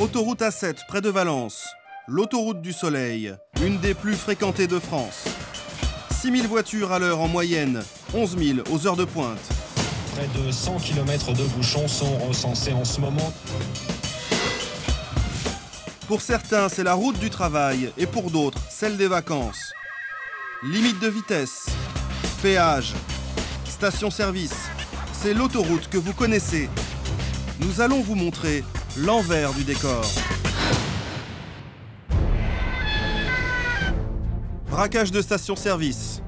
Autoroute A7, près de Valence. L'autoroute du Soleil, une des plus fréquentées de France. 6 000 voitures à l'heure en moyenne, 11 000 aux heures de pointe. Près de 100 km de bouchons sont recensés en ce moment. Pour certains, c'est la route du travail et pour d'autres, celle des vacances. Limite de vitesse, péage, station-service, c'est l'autoroute que vous connaissez. Nous allons vous montrer l'envers du décor. Braquage de station-service.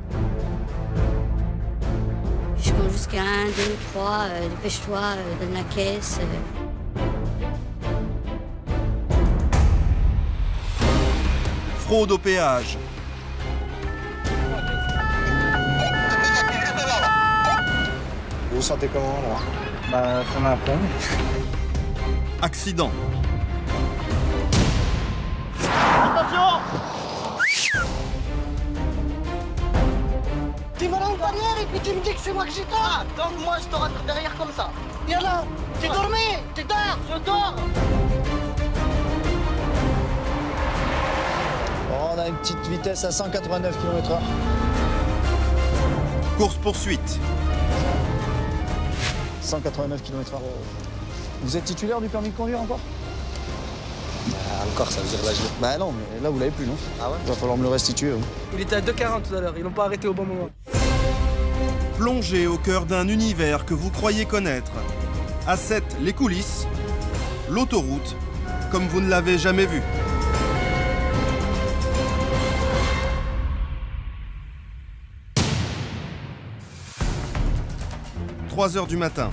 Je compte jusqu'à 1, 2, 3, dépêche-toi, donne la caisse. Fraude au péage. Vous vous sentez comment là? Bah, comme un con. Accident. Attention! Tu me rends une barrière et puis tu me dis que c'est moi que j'ai tort. Donc moi je te rentre derrière comme ça. Viens là, tu dormais, tu dors, je dors. Bon, on a une petite vitesse à 189 km/h. Course-poursuite. 189 km/h. Vous êtes titulaire du permis de conduire encore? Encore, ça veut dire là. Bah non, mais là vous l'avez plus, non? Ah ouais? Il va falloir me le restituer. Hein. Il était à 2,40 tout à l'heure, ils l'ont pas arrêté au bon moment. Plongez au cœur d'un univers que vous croyez connaître. A7, les coulisses. L'autoroute, comme vous ne l'avez jamais vu. « 3 heures du matin.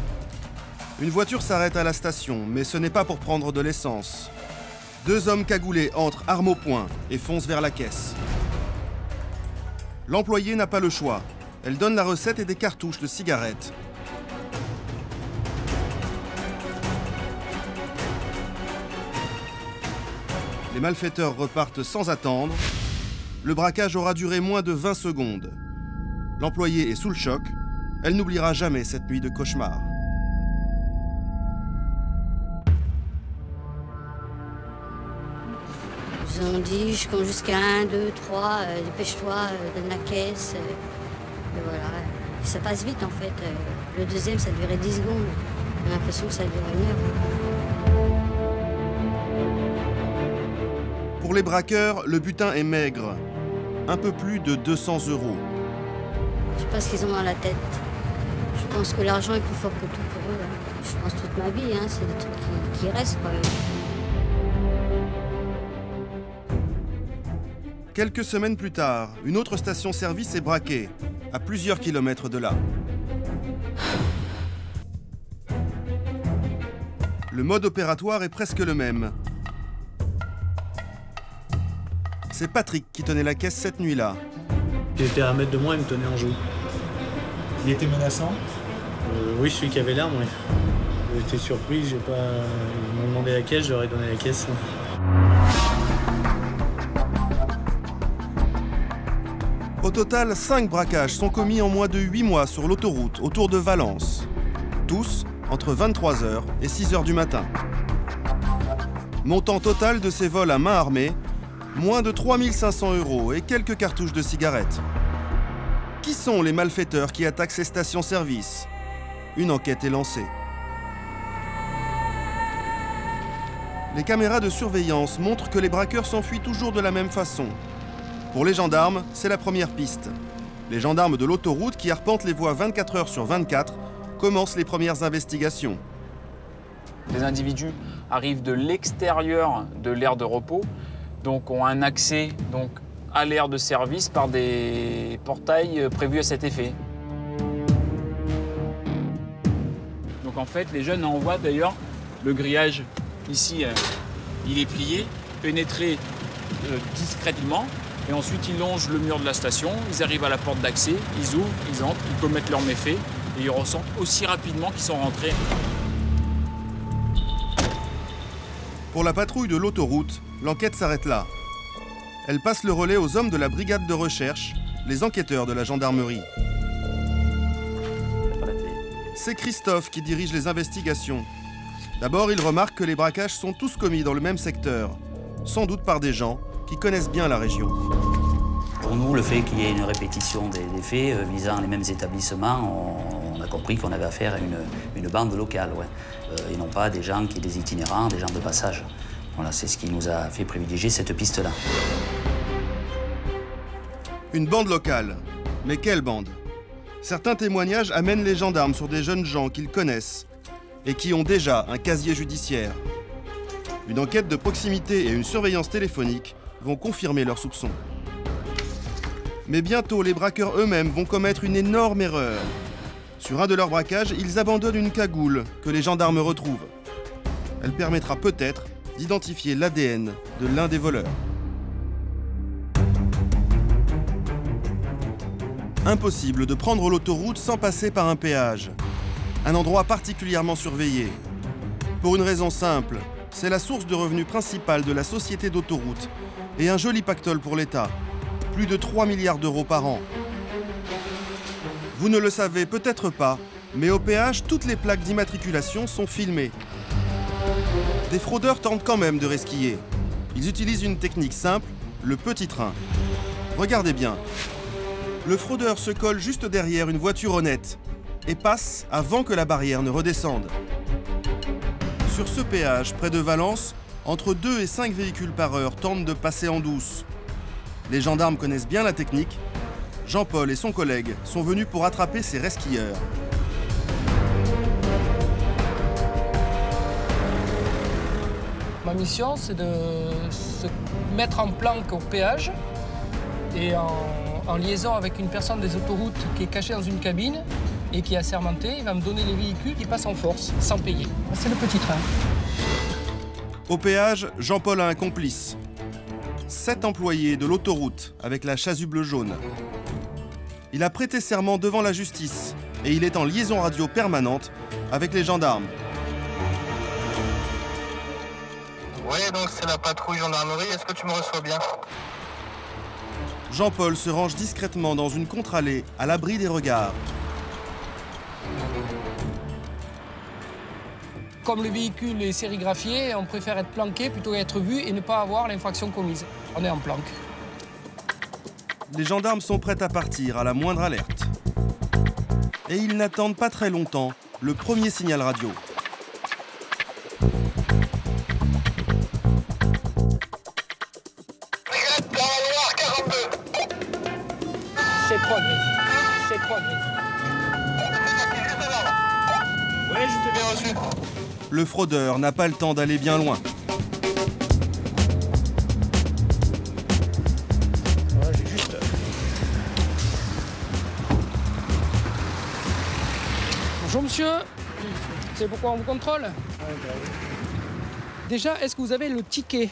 Une voiture s'arrête à la station, mais ce n'est pas pour prendre de l'essence. 2 hommes cagoulés entrent armes au poing et foncent vers la caisse. L'employé n'a pas le choix. Elle donne la recette et des cartouches de cigarettes. Les malfaiteurs repartent sans attendre. Le braquage aura duré moins de 20 secondes. L'employé est sous le choc. Elle n'oubliera jamais cette nuit de cauchemar. Ils ont dit, je compte jusqu'à 1, 2, 3, dépêche-toi, donne la caisse. Et voilà. Et ça passe vite en fait. Le deuxième, ça durait 10 secondes. J'ai l'impression que ça durait 1 heure. Pour les braqueurs, le butin est maigre. Un peu plus de 200 €. Je sais pas ce qu'ils ont dans la tête. Je pense que l'argent est plus fort que tout pour eux. Hein. Je pense toute ma vie, hein. C'est des trucs qui restent quand même. Quelques semaines plus tard, une autre station-service est braquée, à plusieurs kilomètres de là. Le mode opératoire est presque le même. C'est Patrick qui tenait la caisse cette nuit-là. Il était à 1 mètre de moi, il me tenait en joue. Il était menaçant? Oui, celui qui avait l'arme, oui. J'étais surpris, ils m'ont demandé la caisse, j'aurais donné la caisse. Au total, 5 braquages sont commis en moins de 8 mois sur l'autoroute autour de Valence. Tous entre 23 h et 6 h du matin. Montant total de ces vols à main armée, moins de 3 500 € et quelques cartouches de cigarettes. Qui sont les malfaiteurs qui attaquent ces stations-service? Une enquête est lancée. Les caméras de surveillance montrent que les braqueurs s'enfuient toujours de la même façon. Pour les gendarmes, c'est la première piste. Les gendarmes de l'autoroute qui arpentent les voies 24 heures sur 24 commencent les premières investigations. Les individus arrivent de l'extérieur de l'aire de repos, donc ont un accès à l'aire de service par des portails prévus à cet effet. Donc en fait, les jeunes envoient d'ailleurs le grillage ici, il est plié, pénétré discrètement. Et ensuite, ils longent le mur de la station, ils arrivent à la porte d'accès, ils ouvrent, ils entrent, ils commettent leurs méfaits et ils ressentent aussi rapidement qu'ils sont rentrés. Pour la patrouille de l'autoroute, l'enquête s'arrête là. Elle passe le relais aux hommes de la brigade de recherche, les enquêteurs de la gendarmerie. C'est Christophe qui dirige les investigations. D'abord, il remarque que les braquages sont tous commis dans le même secteur, sans doute par des gens qui connaissent bien la région. Pour nous, le fait qu'il y ait une répétition des faits visant les mêmes établissements, on a compris qu'on avait affaire à une bande locale, ouais. Et non pas des gens des itinérants, des gens de passage. Voilà, c'est ce qui nous a fait privilégier cette piste-là. Une bande locale. Mais quelle bande? Certains témoignages amènent les gendarmes sur des jeunes gens qu'ils connaissent et qui ont déjà un casier judiciaire. Une enquête de proximité et une surveillance téléphonique vont confirmer leurs soupçons. Mais bientôt, les braqueurs eux-mêmes vont commettre une énorme erreur. Sur un de leurs braquages, ils abandonnent une cagoule que les gendarmes retrouvent. Elle permettra peut-être d'identifier l'ADN de l'un des voleurs. Impossible de prendre l'autoroute sans passer par un péage. Un endroit particulièrement surveillé. Pour une raison simple, c'est la source de revenus principale de la société d'autoroute et un joli pactole pour l'État. Plus de 3 milliards d'euros par an. Vous ne le savez peut-être pas, mais au péage, toutes les plaques d'immatriculation sont filmées. Des fraudeurs tentent quand même de resquiller. Ils utilisent une technique simple, le petit train. Regardez bien. Le fraudeur se colle juste derrière une voiture honnête et passe avant que la barrière ne redescende. Sur ce péage, près de Valence, entre 2 et 5 véhicules par heure tentent de passer en douce. Les gendarmes connaissent bien la technique. Jean-Paul et son collègue sont venus pour attraper ces resquilleurs. Ma mission, c'est de se mettre en planque au péage et en liaison avec une personne des autoroutes qui est cachée dans une cabine et qui est assermentée. Il va me donner les véhicules qui passent en force, sans payer. C'est le petit train. Au péage, Jean-Paul a un complice. 7 employés de l'autoroute avec la chasuble jaune. Il a prêté serment devant la justice et il est en liaison radio permanente avec les gendarmes. Oui, donc c'est la patrouille gendarmerie. Est-ce que tu me reçois bien? Jean-Paul se range discrètement dans une contre-allée à l'abri des regards. Comme le véhicule est sérigraphié, on préfère être planqué plutôt qu'être vu et ne pas avoir l'infraction commise. On est en planque. Les gendarmes sont prêts à partir à la moindre alerte. Et ils n'attendent pas très longtemps le premier signal radio. C'est 3 gris. C'est 3 gris. Oui, je t'ai bien reçu. Le fraudeur n'a pas le temps d'aller bien loin. J'ai juste... Bonjour monsieur. C'est pourquoi on vous contrôle? Déjà, est-ce que vous avez le ticket?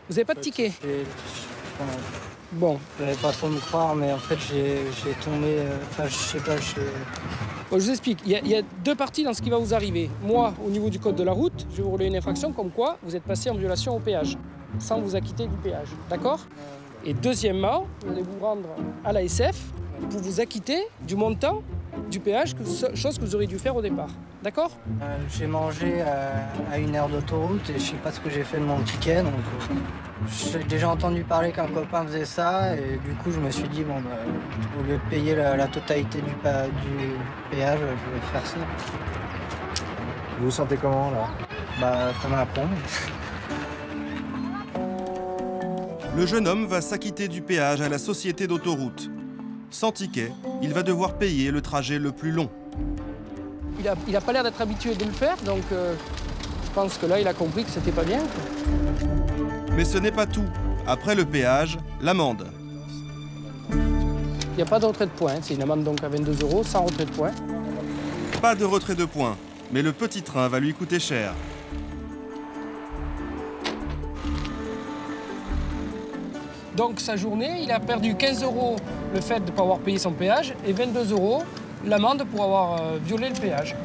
Vous n'avez pas de ticket? Bon. Je n'allais pas trop me croire, mais en fait, j'ai tombé... Enfin, je sais pas, Bon, je vous explique. Il y a 2 parties dans ce qui va vous arriver. Moi, au niveau du code de la route, je vais vous rouler une infraction comme quoi vous êtes passé en violation au péage, sans vous acquitter du péage. D'accord? Et deuxièmement, vous allez vous rendre à la SF pour vous acquitter du montant du péage, chose que vous auriez dû faire au départ. D'accord? J'ai mangé à une aire d'autoroute et je sais pas ce que j'ai fait de mon ticket. Donc, j'ai déjà entendu parler qu'un copain faisait ça et du coup je me suis dit bon au lieu de payer la totalité du péage, je vais faire ça. Vous vous sentez comment là? Bah comme un con. Le jeune homme va s'acquitter du péage à la société d'autoroute. Sans ticket, il va devoir payer le trajet le plus long. Il a pas l'air d'être habitué de le faire, donc je pense que là, il a compris que c'était pas bien. Mais ce n'est pas tout. Après le péage, l'amende. Il n'y a pas de retrait de points. C'est une amende donc à 22 €, sans retrait de points. Pas de retrait de points, mais le petit train va lui coûter cher. Donc sa journée, il a perdu 15 € le fait de ne pas avoir payé son péage et 22 € l'amende pour avoir violé le péage.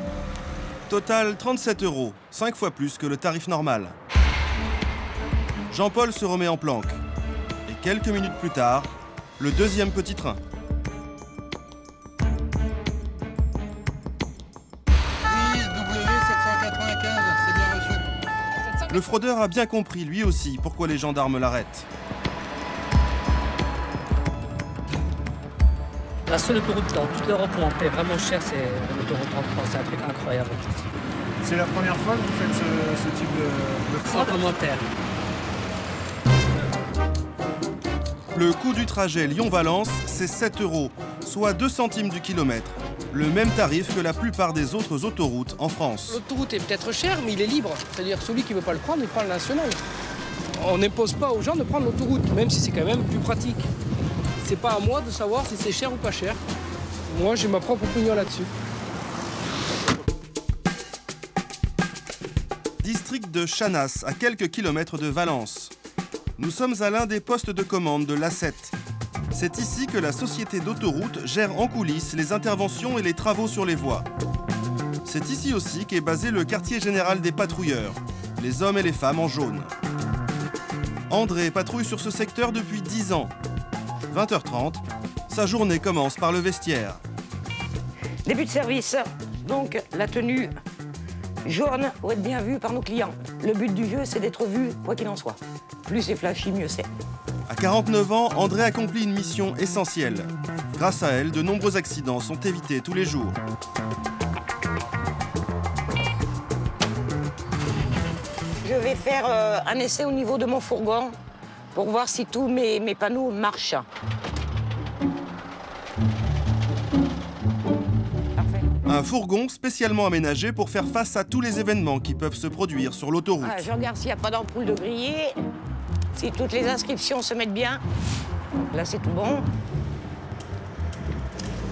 Total 37 €, 5 fois plus que le tarif normal. Jean-Paul se remet en planque. Et quelques minutes plus tard, le deuxième petit train. W795, c'est bien Le fraudeur a bien compris, lui aussi, pourquoi les gendarmes l'arrêtent. La seule autoroute dans toute l'Europe où on paie vraiment cher, c'est l'autoroute en France. C'est un truc incroyable. C'est la première fois que vous faites ce type de fraude? Sans commentaire. Le coût du trajet Lyon-Valence, c'est 7 €, soit 2 centimes du kilomètre. Le même tarif que la plupart des autres autoroutes en France. L'autoroute est peut-être chère, mais il est libre. C'est-à-dire que celui qui ne veut pas le prendre, il prend le national. On n'impose pas aux gens de prendre l'autoroute, même si c'est quand même plus pratique. C'est pas à moi de savoir si c'est cher ou pas cher. Moi, j'ai ma propre opinion là-dessus. District de Chanas, à quelques kilomètres de Valence. Nous sommes à l'un des postes de commande de l'A7. C'est ici que la société d'autoroute gère en coulisses les interventions et les travaux sur les voies. C'est ici aussi qu'est basé le quartier général des patrouilleurs, les hommes et les femmes en jaune. André patrouille sur ce secteur depuis 10 ans. 20h30, sa journée commence par le vestiaire. Début de service, donc la tenue jaune pour être bien vue par nos clients. Le but du jeu, c'est d'être vu, quoi qu'il en soit. Plus c'est flashy, mieux c'est. À 49 ans, André accomplit une mission essentielle. Grâce à elle, de nombreux accidents sont évités tous les jours. Je vais faire un essai au niveau de mon fourgon pour voir si tous mes panneaux marchent. Un fourgon spécialement aménagé pour faire face à tous les événements qui peuvent se produire sur l'autoroute. Je regarde s'il n'y a pas d'ampoule de grillé, si toutes les inscriptions se mettent bien. Là, c'est tout bon.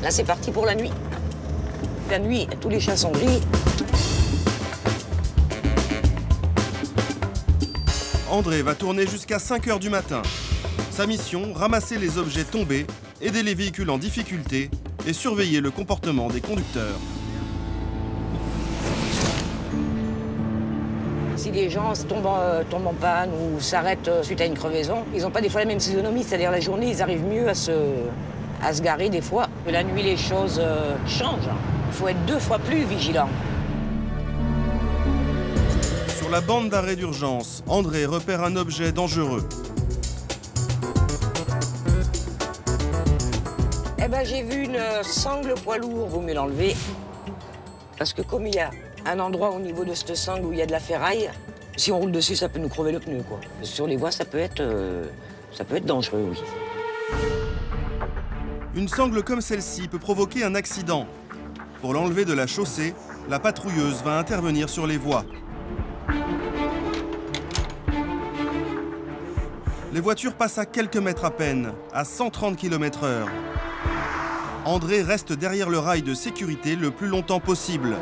Là, c'est parti pour la nuit. La nuit, tous les chats sont gris. André va tourner jusqu'à 5 h du matin. Sa mission, ramasser les objets tombés, aider les véhicules en difficulté et surveiller le comportement des conducteurs. Si les gens tombent en panne ou s'arrêtent suite à une crevaison, ils n'ont pas des fois la même physionomie, c'est-à-dire la journée, ils arrivent mieux à se garer des fois. La nuit, les choses changent. Il faut être 2 fois plus vigilant. Sur la bande d'arrêt d'urgence, André repère un objet dangereux. Eh ben, j'ai vu une sangle poids lourd, vaut mieux l'enlever. Parce que comme il y a un endroit au niveau de cette sangle où il y a de la ferraille, si on roule dessus, ça peut nous crever le pneu, quoi. Sur les voies, ça peut être dangereux, oui. Une sangle comme celle-ci peut provoquer un accident. Pour l'enlever de la chaussée, la patrouilleuse va intervenir sur les voies. Les voitures passent à quelques mètres à peine, à 130 km/h. André reste derrière le rail de sécurité le plus longtemps possible.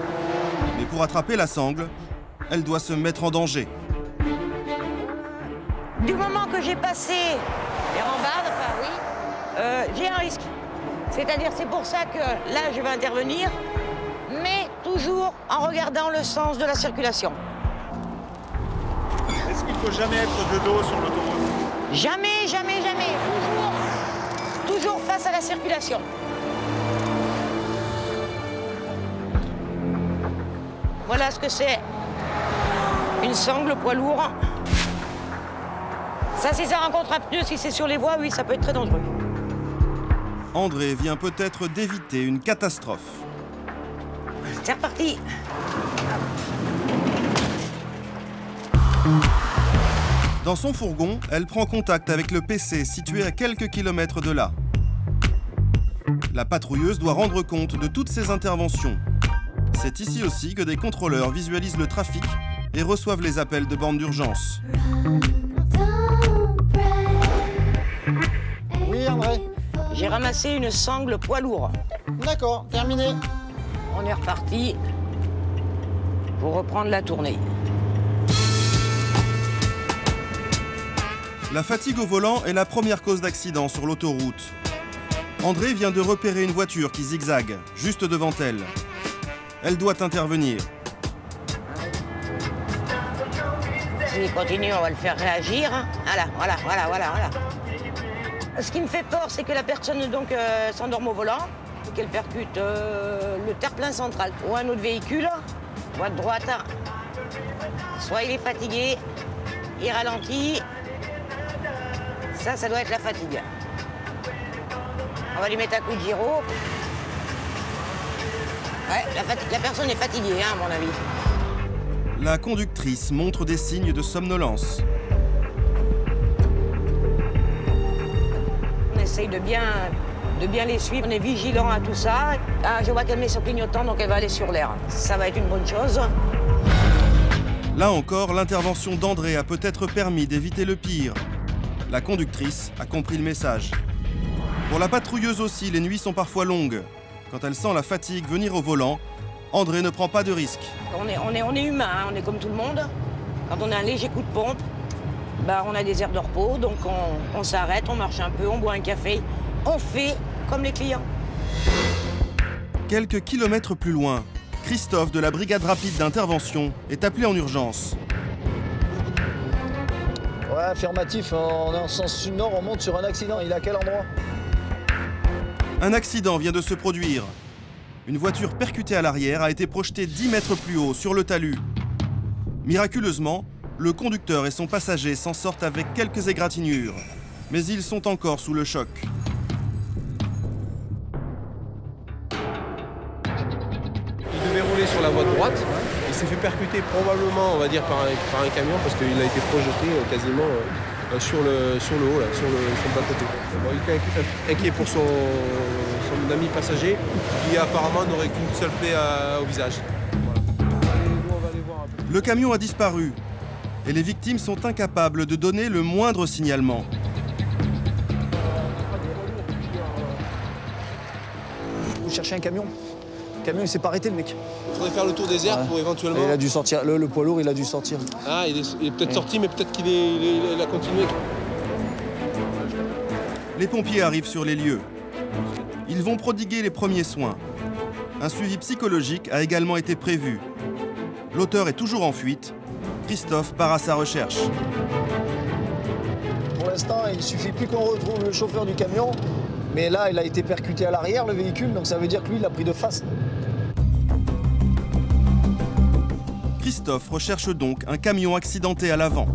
Mais pour attraper la sangle, elle doit se mettre en danger. Du moment que j'ai passé les rambades, j'ai un risque. C'est-à-dire, c'est pour ça que là, je vais intervenir, mais toujours en regardant le sens de la circulation. Est-ce qu'il ne faut jamais être de dos sur l'autoroute? Jamais, jamais, jamais. Toujours face à la circulation. Voilà ce que c'est. Une sangle poids lourd. Ça, si ça rencontre un pneu, si c'est sur les voies, oui, ça peut être très dangereux. André vient peut-être d'éviter une catastrophe. C'est reparti. Dans son fourgon, elle prend contact avec le PC situé à quelques kilomètres de là. La patrouilleuse doit rendre compte de toutes ses interventions. C'est ici aussi que des contrôleurs visualisent le trafic et reçoivent les appels de bornes d'urgence. Oui, André. J'ai ramassé une sangle poids lourd. D'accord, terminé. On est reparti pour reprendre la tournée. La fatigue au volant est la première cause d'accident sur l'autoroute. André vient de repérer une voiture qui zigzague, juste devant elle. Elle doit intervenir. S'il continue, on va le faire réagir. Voilà. Ce qui me fait peur, c'est que la personne s'endorme au volant et qu'elle percute le terre-plein central ou un autre véhicule, droite. Soit il est fatigué, il ralentit. Ça doit être la fatigue. On va lui mettre un coup de gyro. Ouais, la personne est fatiguée, hein, à mon avis. La conductrice montre des signes de somnolence. On essaye de bien les suivre. On est vigilant à tout ça. Ah, je vois qu'elle met son clignotant, donc elle va aller sur l'air. Ça va être une bonne chose. Là encore, l'intervention d'André a peut-être permis d'éviter le pire. La conductrice a compris le message. Pour la patrouilleuse aussi, les nuits sont parfois longues. Quand elle sent la fatigue venir au volant, André ne prend pas de risque. On est humain, hein, on est comme tout le monde. Quand on a un léger coup de pompe, bah, on a des aires de repos, donc on s'arrête, on marche un peu, on boit un café. On fait comme les clients. Quelques kilomètres plus loin, Christophe de la brigade rapide d'intervention est appelé en urgence. Ouais, affirmatif, on est en sens sud-nord, on monte sur un accident. Il est à quel endroit? Un accident vient de se produire. Une voiture percutée à l'arrière a été projetée 10 mètres plus haut sur le talus. Miraculeusement, le conducteur et son passager s'en sortent avec quelques égratignures. Mais ils sont encore sous le choc. Il devait rouler sur la voie de droite. Il s'est fait percuter probablement, on va dire, par un camion parce qu'il a été projeté quasiment sur le haut, là, sur le bas-côté. Bon, il était inquiet pour son ami passager qui apparemment n'aurait qu'une seule plaie au visage. Voilà. Le camion a disparu et les victimes sont incapables de donner le moindre signalement. Vous cherchez un camion? Le camion, il s'est pas arrêté, le mec. Il faudrait faire le tour des airs pour éventuellement... Il a dû sortir, le poids lourd, il a dû sortir. Ah, il est peut-être sorti, mais peut-être qu'il a continué. Les pompiers arrivent sur les lieux. Ils vont prodiguer les premiers soins. Un suivi psychologique a également été prévu. L'auteur est toujours en fuite. Christophe part à sa recherche. Pour l'instant, il suffit plus qu'on retrouve le chauffeur du camion. Mais là, il a été percuté à l'arrière, le véhicule, donc ça veut dire que lui, il l'a pris de face. Christophe recherche donc un camion accidenté à l'avant.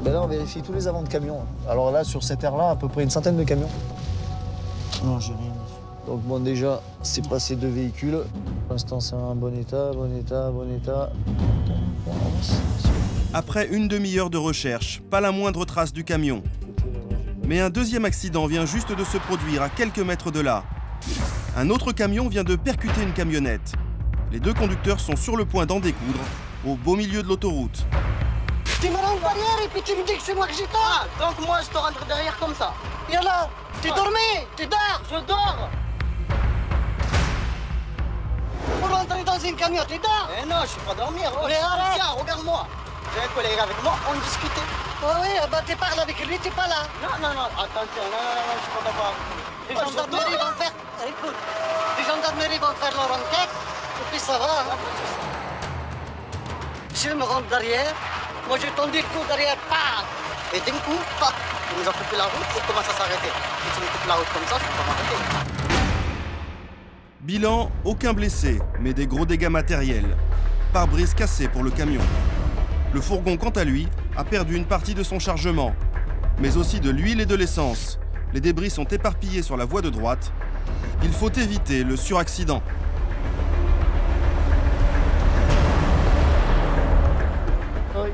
Ben là, on vérifie tous les avants de camions. Alors là, sur cette aire-là, à peu près une centaine de camions. Non, j'ai rien. Donc bon, déjà, c'est pas ces deux véhicules. Pour l'instant, c'est un bon état, bon état, bon état. Après une demi-heure de recherche, pas la moindre trace du camion. Mais un deuxième accident vient juste de se produire à quelques mètres de là. Un autre camion vient de percuter une camionnette. Les deux conducteurs sont sur le point d'en découdre, au beau milieu de l'autoroute. Tu me rends barrière et puis tu me dis que c'est moi que j'ai tort. Ah, donc moi je te rentre derrière comme ça. Et là, tu dormais, tu dors, je dors. Pour rentrer dans une camion, tu dors. Eh non, je suis pas dormir. Oh, tiens, regarde-moi. J'ai un collègue avec moi, on discutait. Oh oui, bah tu parles avec lui, t'es pas là. Non, attention, non, je suis pas d'accord. Les gendarmeries vont faire... Écoute, les gendarmeries vont faire leur enquête, et puis ça va. Hein. Je me rentre derrière, moi j'ai tendu le coup derrière, paf. Et d'un coup, paf, ils nous ont coupé la route, et commence à s'arrêter. Si tu me coupes la route comme ça, je peux pas m'arrêter. Bilan, aucun blessé, mais des gros dégâts matériels. Pare-brise cassé pour le camion. Le fourgon, quant à lui, a perdu une partie de son chargement, mais aussi de l'huile et de l'essence. Les débris sont éparpillés sur la voie de droite. Il faut éviter le suraccident.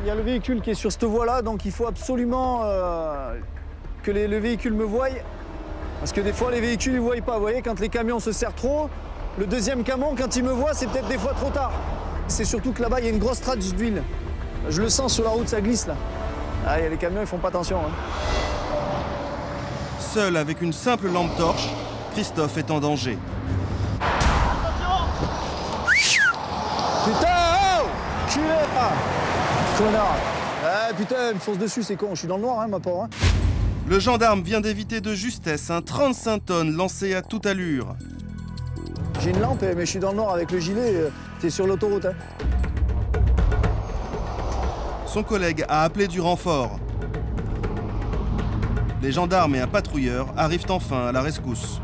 Il y a le véhicule qui est sur cette voie-là, donc il faut absolument que le véhicule me voie. Parce que des fois, les véhicules ne voient pas. Vous voyez, quand les camions se serrent trop, le deuxième camion, quand il me voit, c'est peut-être des fois trop tard. C'est surtout que là-bas, il y a une grosse trace d'huile. Je le sens sur la route, ça glisse là. Ah, les camions, ils font pas attention. Hein. Seul avec une simple lampe torche, Christophe est en danger. Putain, oh, culé, connard. Ah putain, il me fonce dessus, c'est con. Je suis dans le noir, hein, ma pauvre. Hein. Le gendarme vient d'éviter de justesse un 35 tonnes lancé à toute allure. J'ai une lampe, mais je suis dans le noir avec le gilet. T'es sur l'autoroute. Hein. Son collègue a appelé du renfort. Les gendarmes et un patrouilleur arrivent enfin à la rescousse.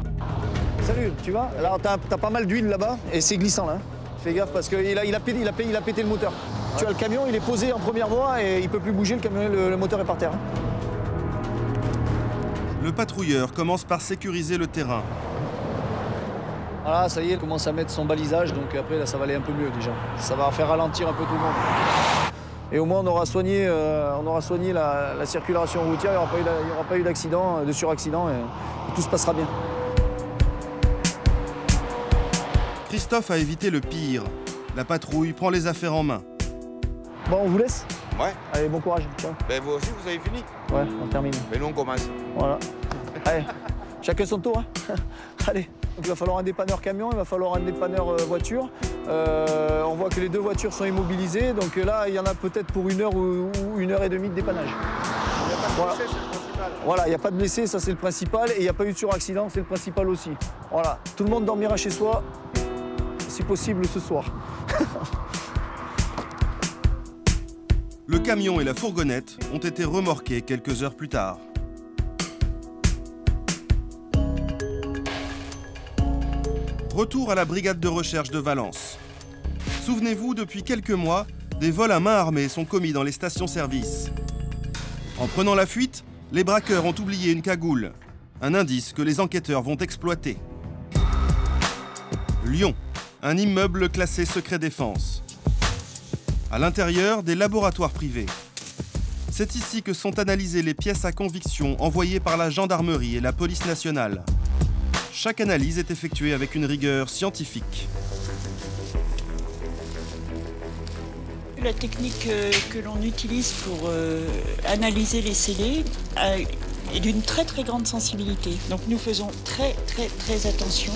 Salut, tu vas? Alors t'as pas mal d'huile là-bas et c'est glissant là. Fais gaffe parce qu'il a pété le moteur. Tu vois, le camion, il est posé en première voie et il peut plus bouger, le moteur est par terre. Le patrouilleur commence par sécuriser le terrain. Voilà, ça y est, il commence à mettre son balisage, donc après, là, ça va aller un peu mieux déjà. Ça va faire ralentir un peu tout le monde. Et au moins, on aura soigné la circulation routière, il n'y aura pas eu d'accident, de suraccident, et tout se passera bien. Christophe a évité le pire. La patrouille prend les affaires en main. Bon, on vous laisse? Ouais. Allez, bon courage. Ciao. Ben vous aussi, vous avez fini? Ouais, on termine. Mais nous, on commence. Voilà. Allez, chacun son tour. Hein. Allez. Donc, il va falloir un dépanneur camion, il va falloir un dépanneur voiture. On voit que les deux voitures sont immobilisées. Donc là, il y en a peut-être pour 1 heure ou 1 heure et demie de dépannage. Il n'y a pas de blessés, c'est le principal. Voilà, il n'y a pas de blessés, ça c'est le principal. Et il n'y a pas eu de suraccident, c'est le principal aussi. Voilà, tout le monde dormira chez soi, si possible ce soir. Le camion et la fourgonnette ont été remorqués quelques heures plus tard. Retour à la brigade de recherche de Valence. Souvenez-vous, depuis quelques mois, des vols à main armée sont commis dans les stations-service. En prenant la fuite, les braqueurs ont oublié une cagoule, un indice que les enquêteurs vont exploiter. Lyon, un immeuble classé secret défense. À l'intérieur, des laboratoires privés. C'est ici que sont analysées les pièces à conviction envoyées par la gendarmerie et la police nationale. Chaque analyse est effectuée avec une rigueur scientifique. La technique que l'on utilise pour analyser les scellés est d'une très très grande sensibilité. Donc nous faisons très attention.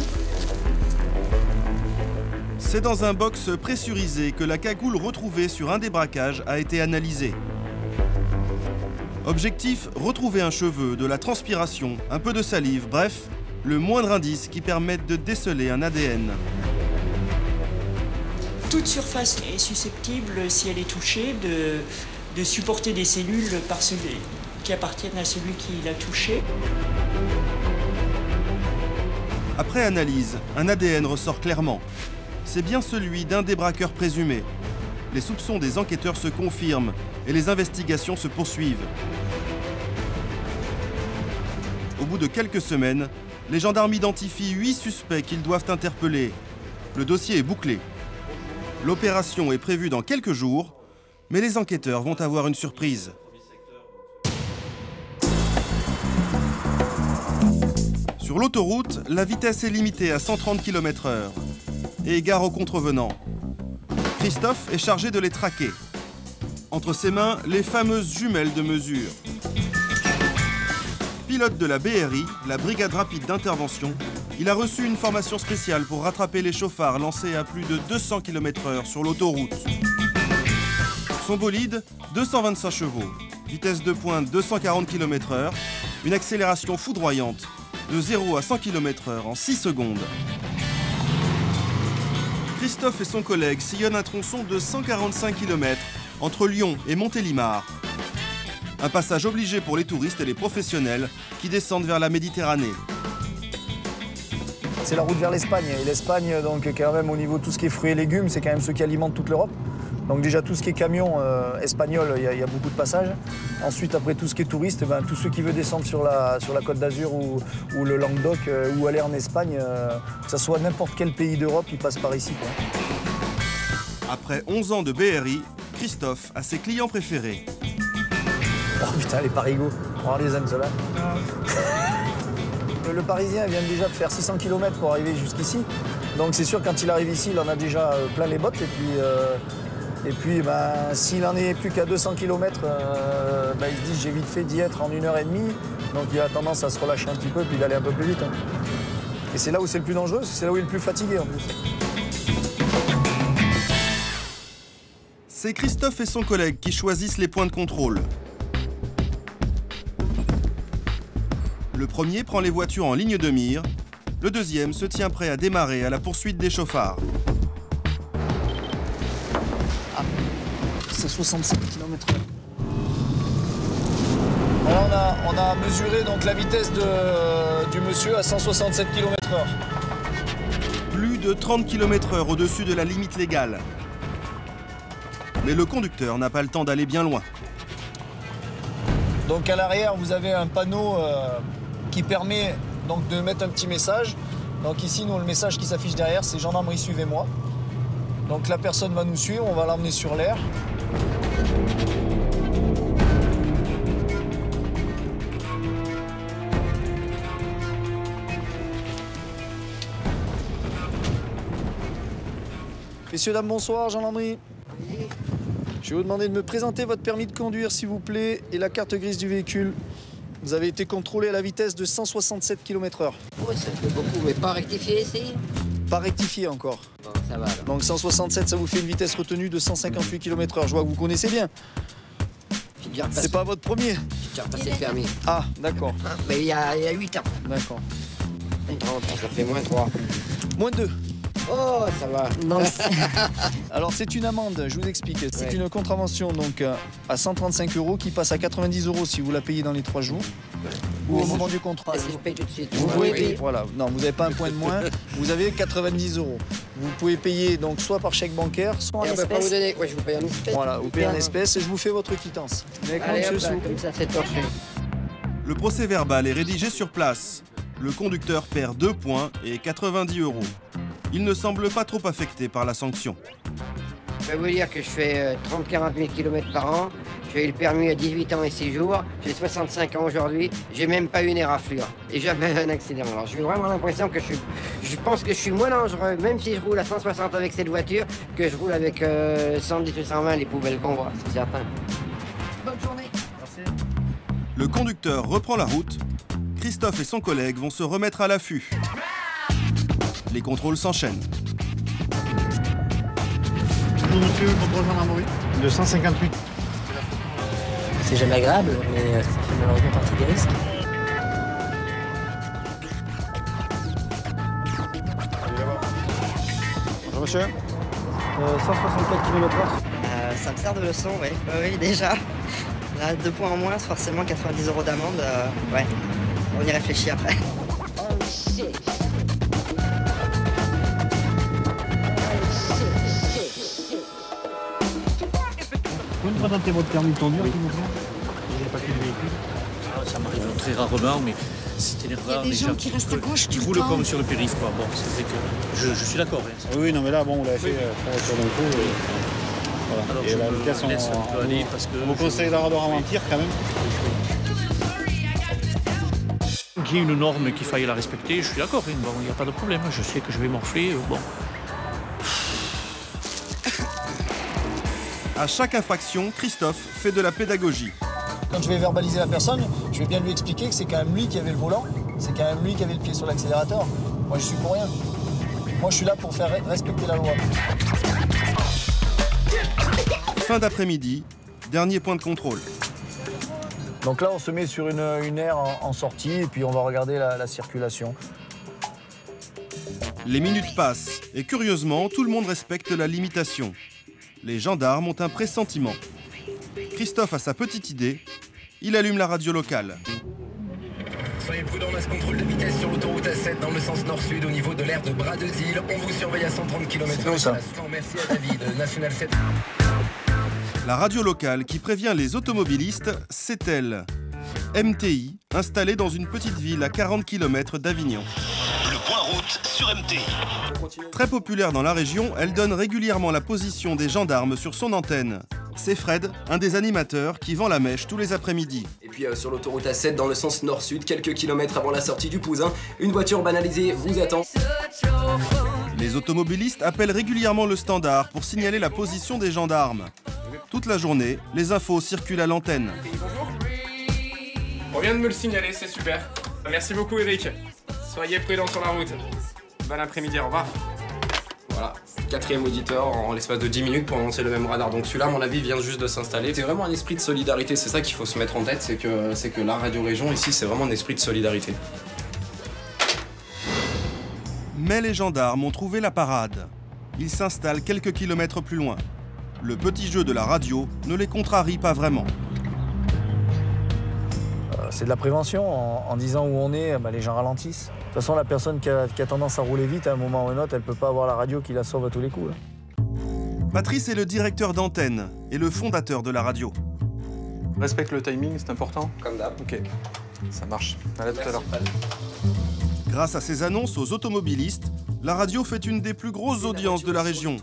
C'est dans un box pressurisé que la cagoule retrouvée sur un des braquages a été analysée. Objectif, retrouver un cheveu, de la transpiration, un peu de salive, bref, le moindre indice qui permette de déceler un ADN. Toute surface est susceptible, si elle est touchée, de supporter des cellules qui appartiennent à celui qui l'a touchée. Après analyse, un ADN ressort clairement. C'est bien celui d'un des braqueurs présumés. Les soupçons des enquêteurs se confirment et les investigations se poursuivent. Au bout de quelques semaines, les gendarmes identifient 8 suspects qu'ils doivent interpeller. Le dossier est bouclé. L'opération est prévue dans quelques jours, mais les enquêteurs vont avoir une surprise. Sur l'autoroute, la vitesse est limitée à 130 km/h et gare aux contrevenants. Christophe est chargé de les traquer. Entre ses mains, les fameuses jumelles de mesure. Pilote de la BRI, la Brigade Rapide d'Intervention, il a reçu une formation spéciale pour rattraper les chauffards lancés à plus de 200 km/h sur l'autoroute. Son bolide, 225 chevaux, vitesse de pointe 240 km/h, une accélération foudroyante, de 0 à 100 km/h en 6 secondes. Christophe et son collègue sillonnent un tronçon de 145 km entre Lyon et Montélimar. Un passage obligé pour les touristes et les professionnels qui descendent vers la Méditerranée. C'est la route vers l'Espagne. Et l'Espagne, donc, quand même, au niveau de tout ce qui est fruits et légumes, c'est quand même ceux qui alimentent toute l'Europe. Donc déjà, tout ce qui est camion espagnol, il y a beaucoup de passages. Ensuite, après tout ce qui est touriste, tous ceux qui veulent descendre sur la Côte d'Azur ou le Languedoc ou aller en Espagne, que ce soit n'importe quel pays d'Europe, ils passent par ici, quoi. Après 11 ans de BRI, Christophe a ses clients préférés. Oh putain, les parigots, on les aime ceux-là. Le Parisien vient déjà de faire 600 km pour arriver jusqu'ici. Donc c'est sûr, quand il arrive ici, il en a déjà plein les bottes. Et puis s'il en est plus qu'à 200 km, il se dit j'ai vite fait d'y être en 1h30. Donc il a tendance à se relâcher un petit peu et puis d'aller un peu plus vite. Hein. Et c'est là où c'est le plus dangereux, c'est là où il est le plus fatigué en plus. C'est Christophe et son collègue qui choisissent les points de contrôle. Le premier prend les voitures en ligne de mire, le deuxième se tient prêt à démarrer à la poursuite des chauffards. Ah, c'est 67 km/h. Alors on a mesuré donc la vitesse du monsieur à 167 km/h. Plus de 30 km/h au-dessus de la limite légale. Mais le conducteur n'a pas le temps d'aller bien loin. Donc à l'arrière, vous avez un panneau qui permet donc de mettre un petit message. Donc ici, nous, le message qui s'affiche derrière, c'est « Gendarmerie, suivez-moi ». Donc la personne va nous suivre, on va l'emmener sur l'air. Messieurs, dames, bonsoir, gendarmerie. Je vais vous demander de me présenter votre permis de conduire, s'il vous plaît, et la carte grise du véhicule. Vous avez été contrôlé à la vitesse de 167 km/h. Oui, ça fait beaucoup, mais pas rectifié ici? Pas rectifié encore. Bon, ça va alors. Donc 167, ça vous fait une vitesse retenue de 158 km/h. Je vois que vous connaissez bien. C'est pas votre premier? J'ai déjà repassé le permis. Ah, d'accord. Ah, mais il y a 8 ans. D'accord. Ça fait moins 3. Moins 2. Oh, ça va. Non. Alors c'est une amende, je vous explique. C'est Ouais. une contravention donc à 135 € qui passe à 90 € si vous la payez dans les 3 jours. Ou au moment du contrat. Si je paye tout de suite. Vous pouvez payer. Voilà, non, vous n'avez pas un point de moins, vous avez 90 €. Vous pouvez payer donc soit par chèque bancaire, soit en Et on peut pas vous espèces. donner. Ouais, je vous paye en espèces. Voilà, vous payez en espèces et je vous fais votre quittance. Avec moi, Allez, monsieur, hop, s'il là, vous plaît. comme ça, c'est torché. Le procès verbal est rédigé sur place. Le conducteur perd 2 points et 90 €. Il ne semble pas trop affecté par la sanction. Je vais vous dire que je fais 30-40 000 km par an. J'ai eu le permis à 18 ans et 6 jours. J'ai 65 ans aujourd'hui. J'ai même pas eu une éraflure. Et jamais un accident. Alors j'ai vraiment l'impression que je pense que je suis moins dangereux, même si je roule à 160 avec cette voiture, que je roule avec 110 ou 120 les poubelles qu'on voit, c'est certain. Bonne journée. Merci. Le conducteur reprend la route. Christophe et son collègue vont se remettre à l'affût. Les contrôles s'enchaînent. Bonjour monsieur, contrôle gendarmerie. 258. C'est jamais agréable, mais ça fait malheureusement partie des risques. Bonjour monsieur. 164 km/h. Ça me sert de leçon, oui. Oui, déjà. Là, 2 points en moins, forcément 90 € d'amende. Ouais, on y réfléchit après. Vous pouvez me présenter votre permis de conduire, s'il vous plaît? Et les papiers du véhicule. Ça m'arrive très rarement, mais c'était les rares. Il y a des gens qui restent à gauche tout Ils le roulent temps. comme sur le périph', quoi. Bon, c'est vrai que je suis d'accord. Hein. Oui, non, mais là, bon, vous l'avez fait trois voitures d'un coup. Voilà. Alors, Et je la me vitesse, laisse un peu aller parce que on vous conseille de ralentir quand même. qu'il y ait une norme et qu'il faille la respecter, je suis d'accord. Hein. Bon, il n'y a pas de problème. Je sais que je vais morfler. Bon. À chaque infraction, Christophe fait de la pédagogie. Quand je vais verbaliser la personne, je vais bien lui expliquer que c'est quand même lui qui avait le volant, c'est quand même lui qui avait le pied sur l'accélérateur. Moi, je suis pour rien. Moi, je suis là pour faire respecter la loi. Fin d'après-midi, dernier point de contrôle. Donc là, on se met sur une aire en sortie et puis on va regarder la circulation. Les minutes passent et curieusement, tout le monde respecte la limitation. Les gendarmes ont un pressentiment. Christophe a sa petite idée. Il allume la radio locale. Soyez prudents, masse contrôle de vitesse sur l'autoroute A7 dans le sens nord-sud au niveau de l'aire de Bras-de-Zil. On vous surveille à 130 km/h. Merci à David, National 7. La radio locale qui prévient les automobilistes, c'est elle. MTI, installée dans une petite ville à 40 km d'Avignon. Le point route sur MTI. Très populaire dans la région, elle donne régulièrement la position des gendarmes sur son antenne. C'est Fred, un des animateurs, qui vend la mèche tous les après-midi. Et puis sur l'autoroute A7 dans le sens nord-sud, quelques kilomètres avant la sortie du Pouzin, une voiture banalisée vous attend. Les automobilistes appellent régulièrement le standard pour signaler la position des gendarmes. Toute la journée, les infos circulent à l'antenne. On vient de me le signaler, c'est super. Merci beaucoup Eric. Soyez prudents sur la route. Bon après-midi, au revoir. Voilà, 4e auditeur en l'espace de 10 minutes pour annoncer le même radar. Donc celui-là, à mon avis, vient juste de s'installer. C'est vraiment un esprit de solidarité, c'est ça qu'il faut se mettre en tête, c'est que la radio région ici, c'est vraiment un esprit de solidarité. Mais les gendarmes ont trouvé la parade. Ils s'installent quelques kilomètres plus loin. Le petit jeu de la radio ne les contrarie pas vraiment. C'est de la prévention. En disant où on est, les gens ralentissent. De toute façon, la personne qui a tendance à rouler vite, à un moment ou à un autre, elle ne peut pas avoir la radio qui la sauve à tous les coups. Là. Patrice est le directeur d'antenne et le fondateur de la radio. Respecte le timing, c'est important. Comme d'hab. Ok, ça marche. À tout à l'heure. Grâce à ses annonces aux automobilistes, la radio fait une des plus grosses audiences de la région.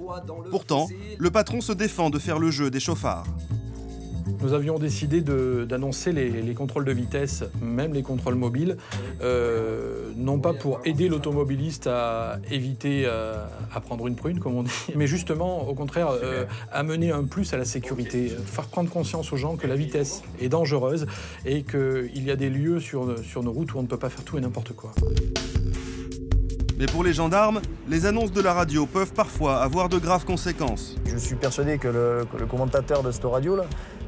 Pourtant, le patron se défend de faire le jeu des chauffards. Nous avions décidé d'annoncer les contrôles de vitesse, même les contrôles mobiles, non pas pour aider l'automobiliste à éviter à prendre une prune, comme on dit, mais justement, au contraire, amener un plus à la sécurité, faire prendre conscience aux gens que la vitesse est dangereuse et qu'il y a des lieux sur nos routes où on ne peut pas faire tout et n'importe quoi. Mais pour les gendarmes, les annonces de la radio peuvent parfois avoir de graves conséquences. Je suis persuadé que le commentateur de cette radio-là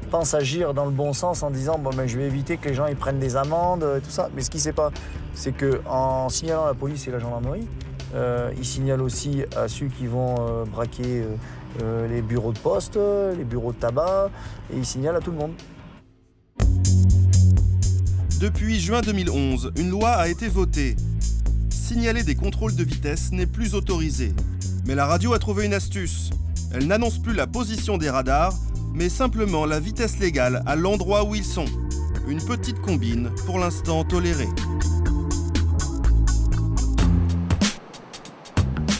pense agir dans le bon sens en disant bon, je vais éviter que les gens ils prennent des amendes et tout ça. Mais ce qu'il ne sait pas, c'est qu'en signalant la police et la gendarmerie, il signale aussi à ceux qui vont braquer les bureaux de poste, les bureaux de tabac, et il signale à tout le monde. Depuis juin 2011, une loi a été votée. Signaler des contrôles de vitesse n'est plus autorisé. Mais la radio a trouvé une astuce. Elle n'annonce plus la position des radars, mais simplement la vitesse légale à l'endroit où ils sont. Une petite combine, pour l'instant tolérée.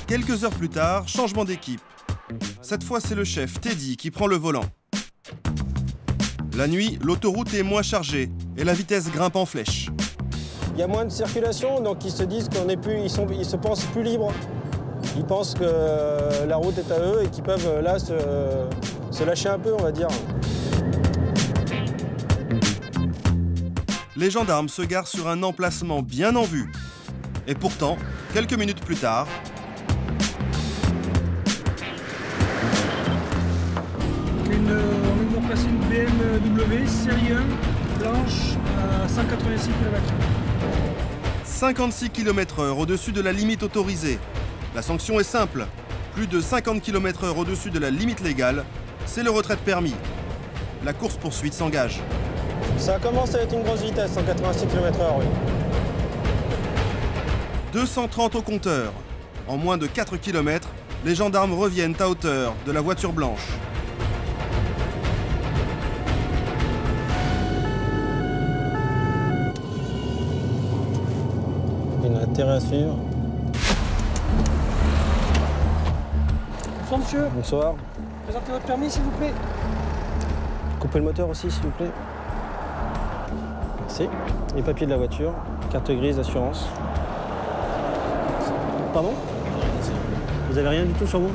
Quelques heures plus tard, changement d'équipe. Cette fois, c'est le chef, Teddy, qui prend le volant. La nuit, l'autoroute est moins chargée et la vitesse grimpe en flèche. Il y a moins de circulation, donc ils se disent qu'on est plus, ils se pensent plus libres. Ils pensent que la route est à eux et qu'ils peuvent là se lâcher un peu, on va dire. Les gendarmes se garent sur un emplacement bien en vue. Et pourtant, quelques minutes plus tard... On vient de placer une BMW série 1, blanche, à 186 km/h. 56 km/h au-dessus de la limite autorisée. La sanction est simple. Plus de 50 km/h au-dessus de la limite légale, c'est le retrait de permis. La course-poursuite s'engage. Ça commence à être une grosse vitesse, 186 km/h, oui. 230 au compteur. En moins de 4 km, les gendarmes reviennent à hauteur de la voiture blanche. Il a intérêt à suivre. Bonsoir monsieur. Bonsoir. Présentez votre permis s'il vous plaît. Coupez le moteur aussi s'il vous plaît. Merci. Les papiers de la voiture, carte grise, assurance. Pardon? Vous avez rien du tout sur vous? Ouais,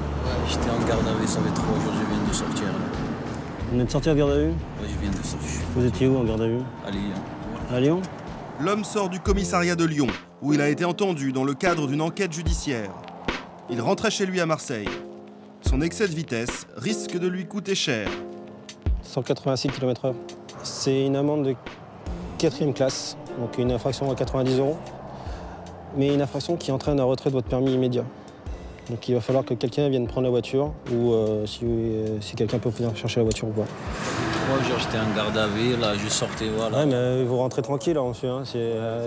j'étais en garde à vue, ça fait 3 jours, je viens de sortir. Vous venez de sortir de garde à vue? Ouais, je viens de sortir. Vous étiez où en garde à vue? À Lyon. À Lyon? L'homme sort du commissariat de Lyon, où il a été entendu dans le cadre d'une enquête judiciaire. Il rentrait chez lui à Marseille. Son excès de vitesse risque de lui coûter cher. 186 km/h. C'est une amende de 4e classe, donc une infraction à 90 €, mais une infraction qui entraîne un retrait de votre permis immédiat. Donc il va falloir que quelqu'un vienne prendre la voiture, ou si quelqu'un peut venir chercher la voiture ou pas. 3 jours, j'étais en garde à vue, là, je sortais, voilà. Ouais, mais vous rentrez tranquille, hein, monsieur. Hein.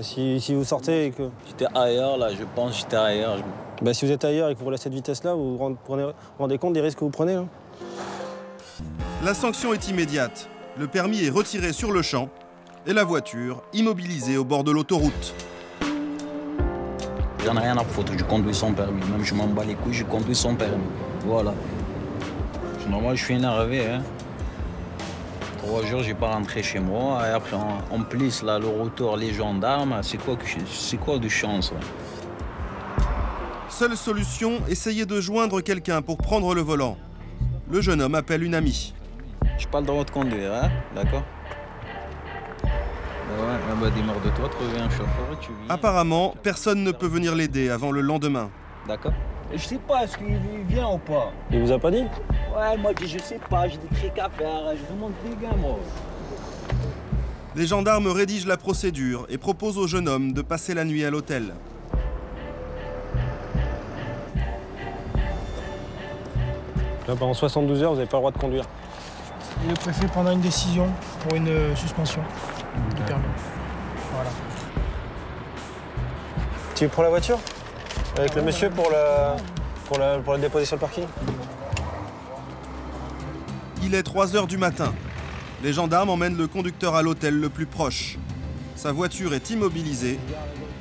Si vous sortez et que... J'étais ailleurs, là, je pense que j'étais ailleurs. Bah, si vous êtes ailleurs et que vous roulez à cette vitesse-là, vous vous rendez compte des risques que vous prenez, hein. La sanction est immédiate. Le permis est retiré sur le champ et la voiture immobilisée au bord de l'autoroute. J'en ai rien à foutre, je conduis sans permis. Même je m'en bats les couilles, je conduis sans permis. Voilà. Normalement, je suis énervé, hein. 3 jours, j'ai pas rentré chez moi. Et après, en plus, là, le retour, les gendarmes, c'est quoi de chance, là? Seule solution, essayer de joindre quelqu'un pour prendre le volant. Le jeune homme appelle une amie. J'ai pas le droit de conduire, hein? D'accord? Ouais, bah dis-moi de toi, trouver un chauffeur et tu viens. Apparemment, personne ne peut venir l'aider avant le lendemain. D'accord. Je sais pas, est-ce qu'il vient ou pas? Il vous a pas dit? Ouais, moi je sais pas, j'ai des trucs à faire, je demande des gars, moi. Les gendarmes rédigent la procédure et proposent au jeune homme de passer la nuit à l'hôtel. Là, pendant 72 heures, vous n'avez pas le droit de conduire. Et le préfet prendra une décision pour une suspension du permis. Tu prends la voiture avec le monsieur pour la déposer sur le parking? Il est 3 h du matin. Les gendarmes emmènent le conducteur à l'hôtel le plus proche. Sa voiture est immobilisée,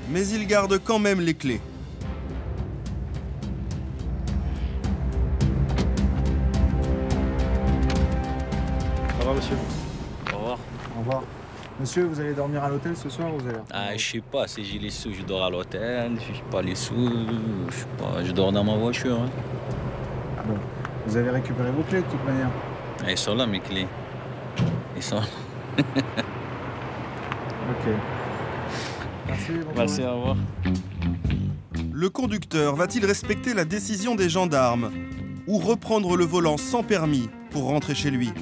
mais il garde quand même les clés. Au revoir, monsieur. Au revoir. Au revoir. Monsieur, vous allez dormir à l'hôtel ce soir ou vous allez... Ah, je sais pas, si j'ai les sous, je dors à l'hôtel. Si j'ai pas les sous, je sais pas, je dors dans ma voiture. Hein. Ah bon. Vous avez récupéré vos clés de toute manière? Ah, ils sont là, mes clés. Ils sont là. Ok. Merci, Merci, au revoir. Le conducteur va-t-il respecter la décision des gendarmes ou reprendre le volant sans permis pour rentrer chez lui?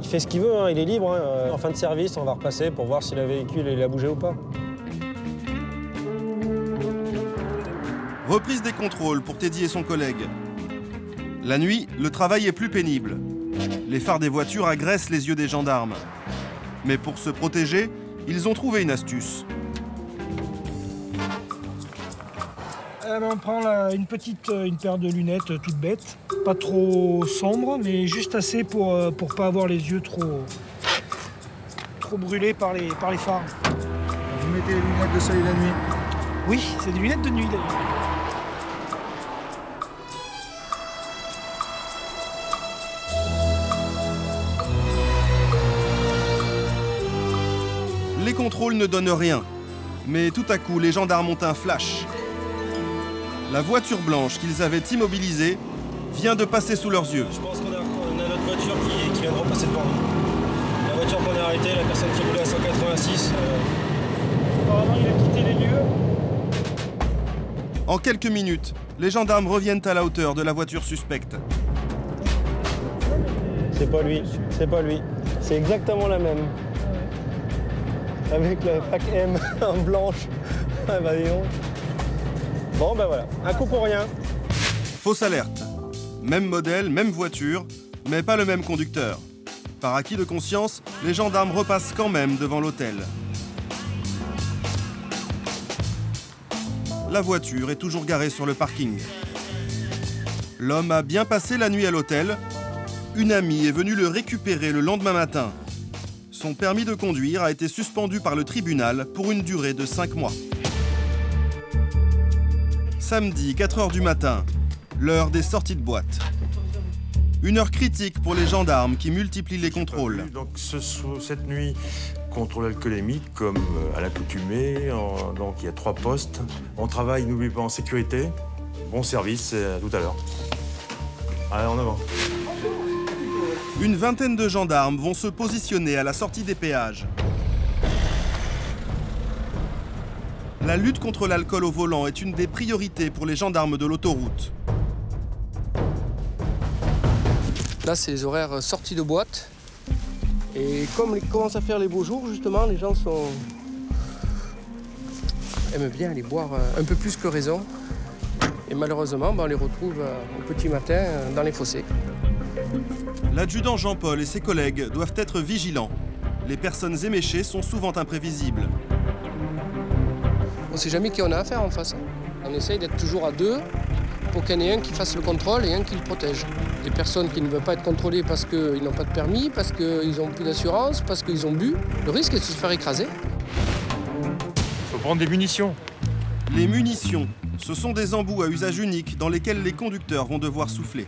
Il fait ce qu'il veut, hein, il est libre. Hein. En fin de service, on va repasser pour voir si le véhicule il a bougé ou pas. Reprise des contrôles pour Teddy et son collègue. La nuit, le travail est plus pénible. Les phares des voitures agressent les yeux des gendarmes. Mais pour se protéger, ils ont trouvé une astuce. On prend une paire de lunettes toute bête, pas trop sombre, mais juste assez pour pas avoir les yeux trop brûlés par les phares. Vous mettez les lunettes de soleil la nuit? Oui, c'est des lunettes de nuit d'ailleurs. Les contrôles ne donnent rien. Mais tout à coup, les gendarmes ont un flash. La voiture blanche qu'ils avaient immobilisée vient de passer sous leurs yeux. Je pense qu'on a notre voiture qui vient de repasser devant nous. La voiture qu'on a arrêtée, la personne qui roulait à 186. Apparemment, il a quitté les lieux. En quelques minutes, les gendarmes reviennent à la hauteur de la voiture suspecte. C'est pas lui, c'est pas lui. C'est exactement la même. Avec la plaque M en blanche. Ah bah dis donc. Bon ben voilà, un coup pour rien. Fausse alerte. Même modèle, même voiture, mais pas le même conducteur. Par acquis de conscience, les gendarmes repassent quand même devant l'hôtel. La voiture est toujours garée sur le parking. L'homme a bien passé la nuit à l'hôtel. Une amie est venue le récupérer le lendemain matin. Son permis de conduire a été suspendu par le tribunal pour une durée de 5 mois. Samedi, 4 h du matin, l'heure des sorties de boîte. Une heure critique pour les gendarmes qui multiplient les contrôles. Donc cette nuit, contrôle alcoolémique comme à l'accoutumée. Donc il y a 3 postes. On travaille, n'oubliez pas, en sécurité. Bon service, à tout à l'heure. Allez, en avant. Une vingtaine de gendarmes vont se positionner à la sortie des péages. La lutte contre l'alcool au volant est une des priorités pour les gendarmes de l'autoroute. Là, c'est les horaires sortis de boîte. Et comme il commence à faire les beaux jours, justement, les gens aiment bien aller boire un peu plus que raison. Et malheureusement, on les retrouve au petit matin dans les fossés. L'adjudant Jean-Paul et ses collègues doivent être vigilants. Les personnes éméchées sont souvent imprévisibles. On ne sait jamais qui on a affaire en face. On essaye d'être toujours à 2 pour qu'il y en ait un qui fasse le contrôle et un qui le protège. Les personnes qui ne veulent pas être contrôlées parce qu'ils n'ont pas de permis, parce qu'ils n'ont plus d'assurance, parce qu'ils ont bu, le risque est de se faire écraser. Il faut prendre des munitions. Les munitions, ce sont des embouts à usage unique dans lesquels les conducteurs vont devoir souffler.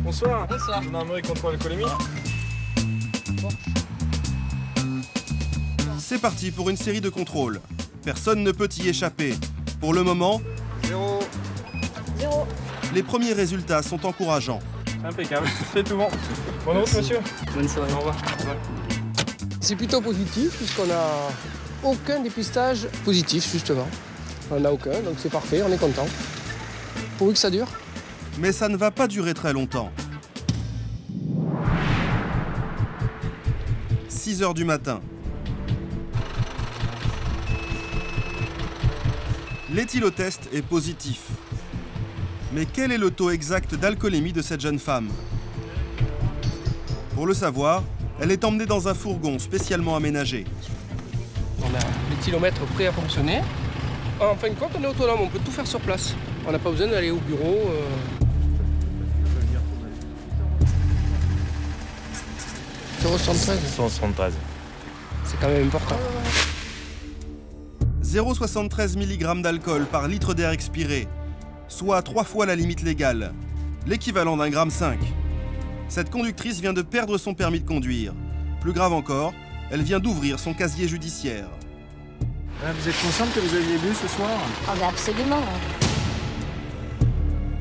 Bonsoir. Bonsoir. Gendarmerie contrôle alcoolémique. C'est parti pour une série de contrôles. Personne ne peut y échapper. Pour le moment, 0. Les premiers résultats sont encourageants. Impeccable, c'est tout bon. Bonne route, monsieur. Bonne soirée. Au revoir. C'est plutôt positif puisqu'on n'a aucun dépistage positif, justement. On n'a aucun, donc c'est parfait, on est content. Pourvu que ça dure. Mais ça ne va pas durer très longtemps. 6 h du matin. L'éthylotest est positif. Mais quel est le taux exact d'alcoolémie de cette jeune femme? Pour le savoir, elle est emmenée dans un fourgon spécialement aménagé. On a l'éthylomètre prêt à fonctionner. En fin de compte, on est autonome, on peut tout faire sur place. On n'a pas besoin d'aller au bureau. 0,73. 173. C'est quand même important. 0,73 mg d'alcool par litre d'air expiré, soit 3 fois la limite légale, l'équivalent d'un gramme 5. Cette conductrice vient de perdre son permis de conduire. Plus grave encore, elle vient d'ouvrir son casier judiciaire. Vous êtes consciente que vous aviez bu ce soir? Oh, mais absolument.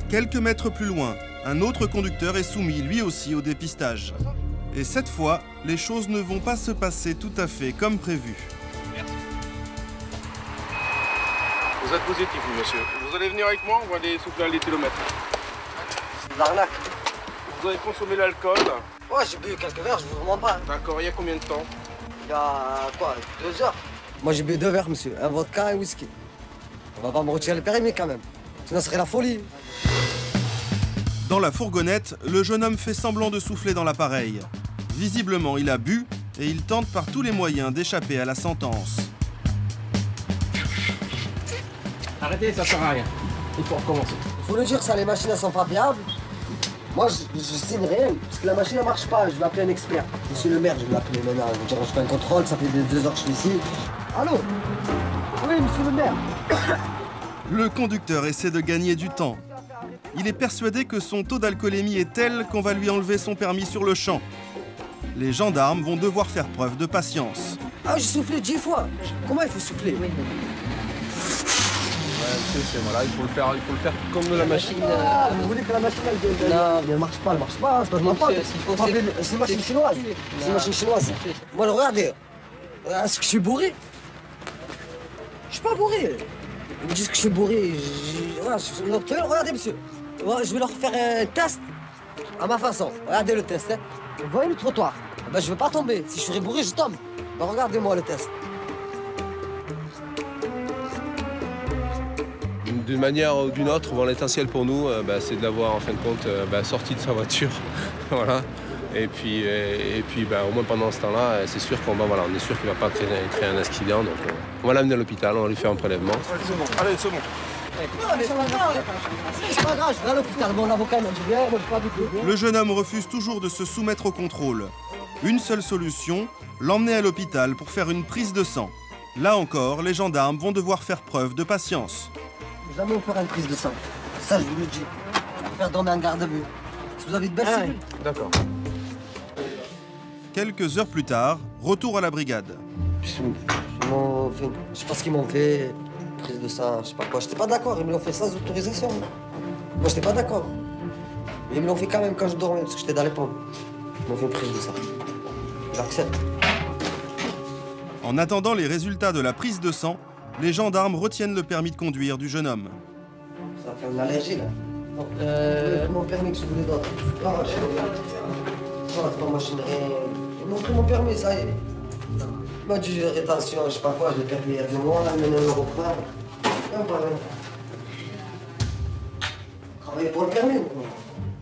Quelques mètres plus loin, un autre conducteur est soumis lui aussi au dépistage. Et cette fois, les choses ne vont pas se passer tout à fait comme prévu. Vous êtes positif, monsieur. Vous allez venir avec moi, on va aller souffler un kilomètre. C'est de l'arnaque. Vous avez consommé l'alcool? Ouais, j'ai bu quelques verres, je vous mens pas. D'accord, il y a combien de temps? Il y a quoi, 2 heures? Moi j'ai bu 2 verres, monsieur. Un vodka et un whisky. On va pas me retirer le périmètre quand même. Sinon ce serait la folie. Dans la fourgonnette, le jeune homme fait semblant de souffler dans l'appareil. Visiblement, il a bu et il tente par tous les moyens d'échapper à la sentence. Arrêtez, ça sert à rien. Il faut recommencer. Il faut le dire, ça, les machines elles sont pas fiables. Moi je signe rien, parce que la machine elle marche pas. Je vais appeler un expert. Monsieur le maire, je vais l'appeler maintenant. Je vais dire, je fais un contrôle, ça fait 2 heures que je suis ici. Allô? Oui, monsieur le maire. Le conducteur essaie de gagner du temps. Il est persuadé que son taux d'alcoolémie est tel qu'on va lui enlever son permis sur le champ. Les gendarmes vont devoir faire preuve de patience. Ah, j'ai soufflé 10 fois. Comment il faut souffler? Ouais, c'est voilà, il faut le faire comme de la machine. Vous voulez que la machine elle marche pas, c'est pas de ma faute. C'est une machine chinoise. C'est une machine chinoise. Moi, regardez. Est-ce que je suis bourré? Je suis pas bourré. Ils me disent que je suis bourré. Regardez, monsieur. Je vais leur faire un test à ma façon. Regardez le test. Vous voyez le trottoir? Ben, je vais pas tomber. Si je serais bourré, je tombe. Ben, regardez-moi le test. D'une manière ou d'une autre, l'essentiel pour nous, c'est de l'avoir en fin de compte sorti de sa voiture. Voilà. Et puis au moins pendant ce temps-là, c'est sûr qu'on on est sûr qu'il ne va pas créer un accident. Donc on va l'amener à l'hôpital, on va lui faire un prélèvement. C'est bon, allez, c'est bon. Non, mais c'est pas grave. C'est pas grave, je vais à l'hôpital. Mon avocat m'a dit bien, moi je pas du tout. Le jeune homme refuse toujours de se soumettre au contrôle. Une seule solution, l'emmener à l'hôpital pour faire une prise de sang. Là encore, les gendarmes vont devoir faire preuve de patience. Jamais on fera une prise de sang. Ça, je vous le dis. On va faire dormir un garde à vue. Si vous avez de belles cellules. D'accord. Quelques heures plus tard, retour à la brigade. Je sais pas ce qu'ils m'ont fait. Prise de sang, je sais pas quoi. J'étais pas d'accord, ils me l'ont fait sans autorisation. Moi, j'étais pas d'accord. Mais ils me l'ont fait quand même quand je dormais, parce que j'étais dans les pommes. Ils m'ont fait une prise de sang. J'accepte. En attendant les résultats de la prise de sang, les gendarmes retiennent le permis de conduire du jeune homme. Ça fait une allergie, là. Mon permis que je voulais d'autre. Ah, je suis pas machinerie. Ils m'ont pris mon permis, ça y est. Il m'a dit rétention, je sais pas quoi, je l'ai permis il y a 2 mois, là, il m'a donné €1. Travailler pour le permis.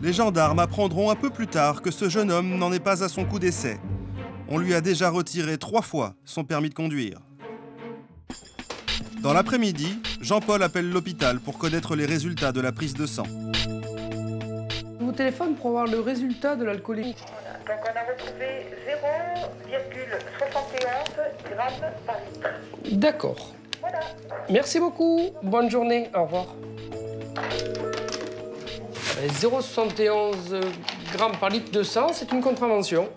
Les gendarmes apprendront un peu plus tard que ce jeune homme n'en est pas à son coup d'essai. On lui a déjà retiré 3 fois son permis de conduire. Dans l'après-midi, Jean-Paul appelle l'hôpital pour connaître les résultats de la prise de sang. Je vous téléphone pour avoir le résultat de l'alcoolémie. Donc on a retrouvé 0,71 grammes par litre. D'accord. Voilà. Merci beaucoup. Bonne journée. Au revoir. 0,71 grammes par litre de sang, c'est une contravention.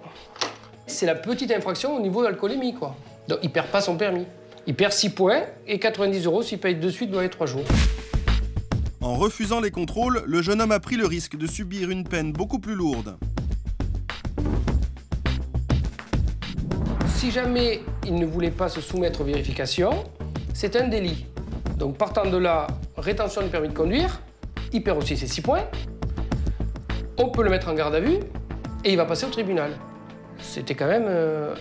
C'est la petite infraction au niveau de l'alcoolémie, quoi. Donc il perd pas son permis. Il perd 6 points et 90 € s'il paye de suite dans les 3 jours. En refusant les contrôles, le jeune homme a pris le risque de subir une peine beaucoup plus lourde. Si jamais il ne voulait pas se soumettre aux vérifications, c'est un délit. Donc partant de là, rétention du permis de conduire, il perd aussi ses 6 points, on peut le mettre en garde à vue et il va passer au tribunal. C'était quand même...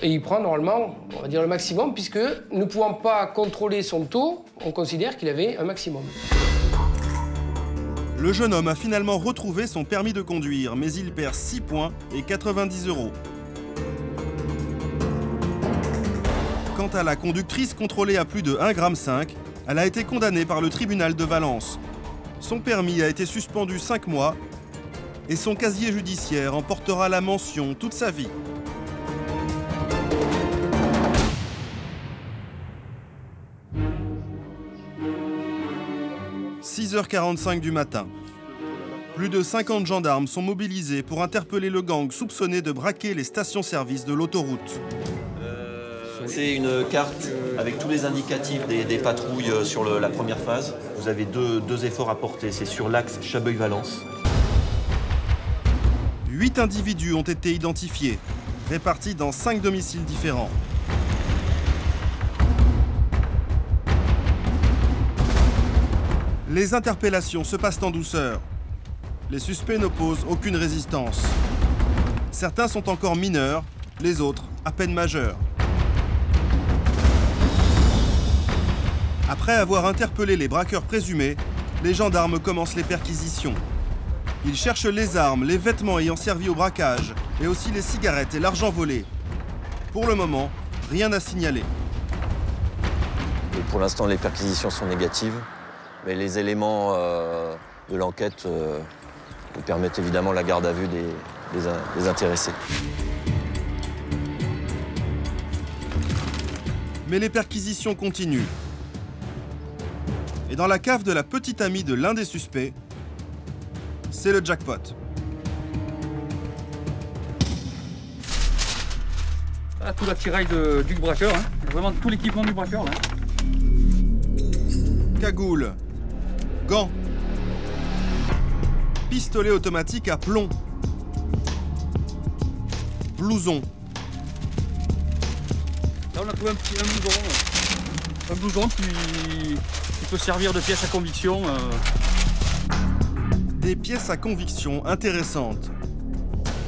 et il prend normalement, on va dire le maximum, puisque ne pouvant pas contrôler son taux, on considère qu'il avait un maximum. Le jeune homme a finalement retrouvé son permis de conduire, mais il perd 6 points et 90 €. Quant à la conductrice contrôlée à plus de 1,5 g, Elle a été condamnée par le tribunal de Valence. Son permis a été suspendu 5 mois et son casier judiciaire en portera la mention toute sa vie. « 6h45 du matin. Plus de 50 gendarmes sont mobilisés pour interpeller le gang soupçonné de braquer les stations-service de l'autoroute. C'est une carte avec tous les indicatifs des patrouilles sur la première phase. Vous avez deux efforts à porter, c'est sur l'axe Chabeuil-Valence. 8 individus ont été identifiés, répartis dans 5 domiciles différents. Les interpellations se passent en douceur. Les suspects n'opposent aucune résistance. Certains sont encore mineurs, les autres à peine majeurs. Après avoir interpellé les braqueurs présumés, les gendarmes commencent les perquisitions. Ils cherchent les armes, les vêtements ayant servi au braquage, et aussi les cigarettes et l'argent volé. Pour le moment, rien à signaler. Et pour l'instant, les perquisitions sont négatives, mais les éléments de l'enquête nous permettent évidemment la garde à vue des intéressés. Mais les perquisitions continuent. Et dans la cave de la petite amie de l'un des suspects, c'est le jackpot. Voilà tout l'attirail du braqueur, hein. Vraiment tout l'équipement du braqueur là. Cagoule, gants, pistolet automatique à plomb, blouson. Là on a trouvé un blouson qui peut servir de pièce à conviction. Des pièces à conviction intéressantes.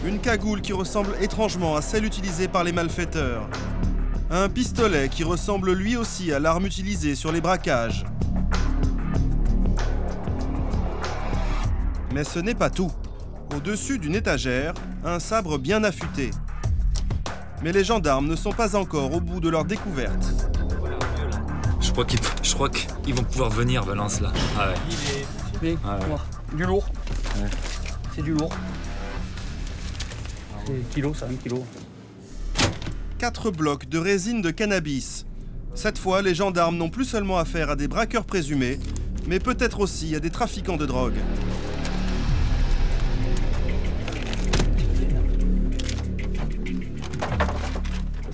Une cagoule qui ressemble étrangement à celle utilisée par les malfaiteurs. Un pistolet qui ressemble lui aussi à l'arme utilisée sur les braquages. Mais ce n'est pas tout. Au-dessus d'une étagère, un sabre bien affûté. Mais les gendarmes ne sont pas encore au bout de leur découverte. Je crois qu'ils vont pouvoir venir, Valence, là. Ah ouais. Mais, du lourd. Ouais. C'est du lourd. C'est kilo, ça, 1 kilo. 4 blocs de résine de cannabis. Cette fois, les gendarmes n'ont plus seulement affaire à des braqueurs présumés, mais peut-être aussi à des trafiquants de drogue.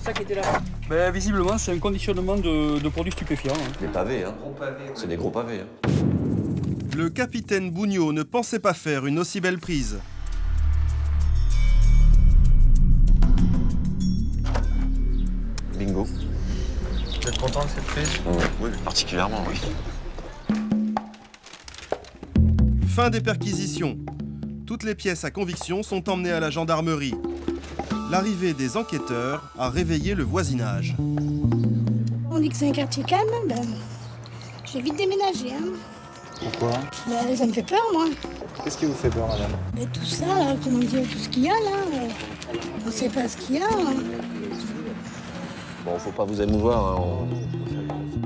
Ça qui était là. Ben, visiblement, c'est un conditionnement de produits stupéfiants. Hein. Des pavés, hein. C'est des gros pavés. Hein. Le capitaine Bougnot ne pensait pas faire une aussi belle prise. Bingo. Vous êtes content de cette prise? Oui, particulièrement, oui. Fin des perquisitions. Toutes les pièces à conviction sont emmenées à la gendarmerie. L'arrivée des enquêteurs a réveillé le voisinage. On dit que c'est un quartier calme, ben, j'ai vite déménagé. Hein. Pourquoi? Ben, ça me fait peur, moi. Qu'est-ce qui vous fait peur, madame? Ben, tout ça, là, comment dire, tout ce qu'il y a, là, on ne sait pas ce qu'il y a. Hein. Bon, faut pas vous émouvoir, hein.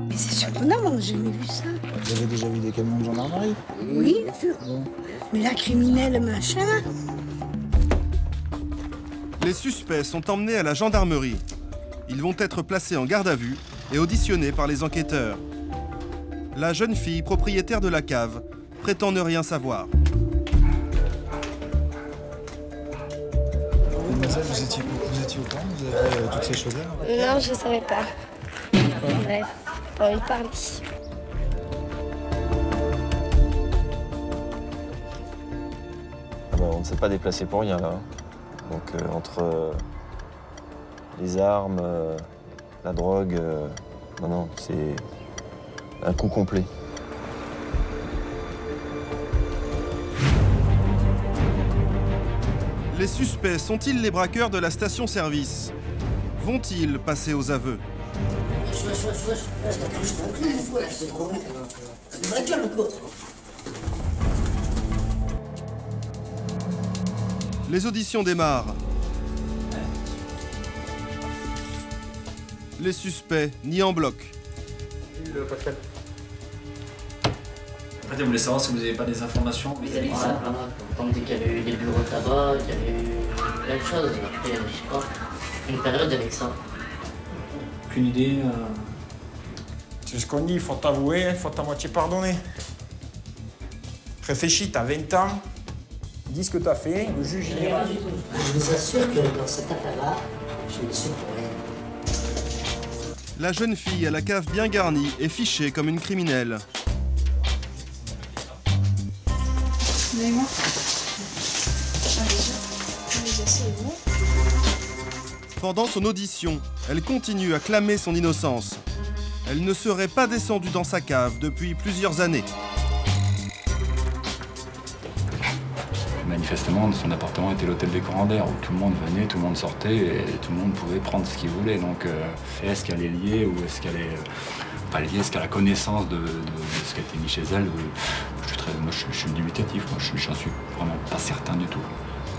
Mais c'est surprenant, moi, j'ai jamais vu ça. Vous avez déjà vu des camions de gendarmerie? Oui, bien sûr. Bon. Mais la criminelle, machin... Les suspects sont emmenés à la gendarmerie. Ils vont être placés en garde à vue et auditionnés par les enquêteurs. La jeune fille, propriétaire de la cave, prétend ne rien savoir. Mademoiselle, vous étiez au courant? Vous avez toutes ces choses-là? Non, je savais pas. Ouais, pas envie de parler. Ah ben, on ne s'est pas déplacé pour rien, là. Donc, entre les armes, la drogue, non, c'est un coup complet. Les suspects sont-ils les braqueurs de la station-service? Vont-ils passer aux aveux? Les auditions démarrent. Les suspects nient en bloc. Pascal. fait, elle voulait savoir si vous n'avez pas des informations vis-à-vis de ça. On me dit qu'il y avait eu des bureaux de tabac, qu'il y avait eu plein de choses. Après, je sais pas, une période avec ça. Aucune idée C'est ce qu'on dit, il faut t'avouer, il faut à moitié pardonner. Réfléchis, t'as 20 ans, dis ce que t'as fait, le juge il ira. Je vous assure que dans cette affaire-là, je me suis pour rien. La jeune fille à la cave bien garnie est fichée comme une criminelle. Pendant son audition, elle continue à clamer son innocence. Elle ne serait pas descendue dans sa cave depuis plusieurs années. Manifestement, son appartement était l'hôtel des commandeurs, où tout le monde venait, tout le monde sortait et tout le monde pouvait prendre ce qu'il voulait. Donc, est-ce qu'elle est liée ou est-ce qu'elle est pas liée? Est-ce qu'elle a connaissance de ce qui a été mis chez elle? Moi, je suis dubitatif, moi, j'en suis vraiment pas certain du tout.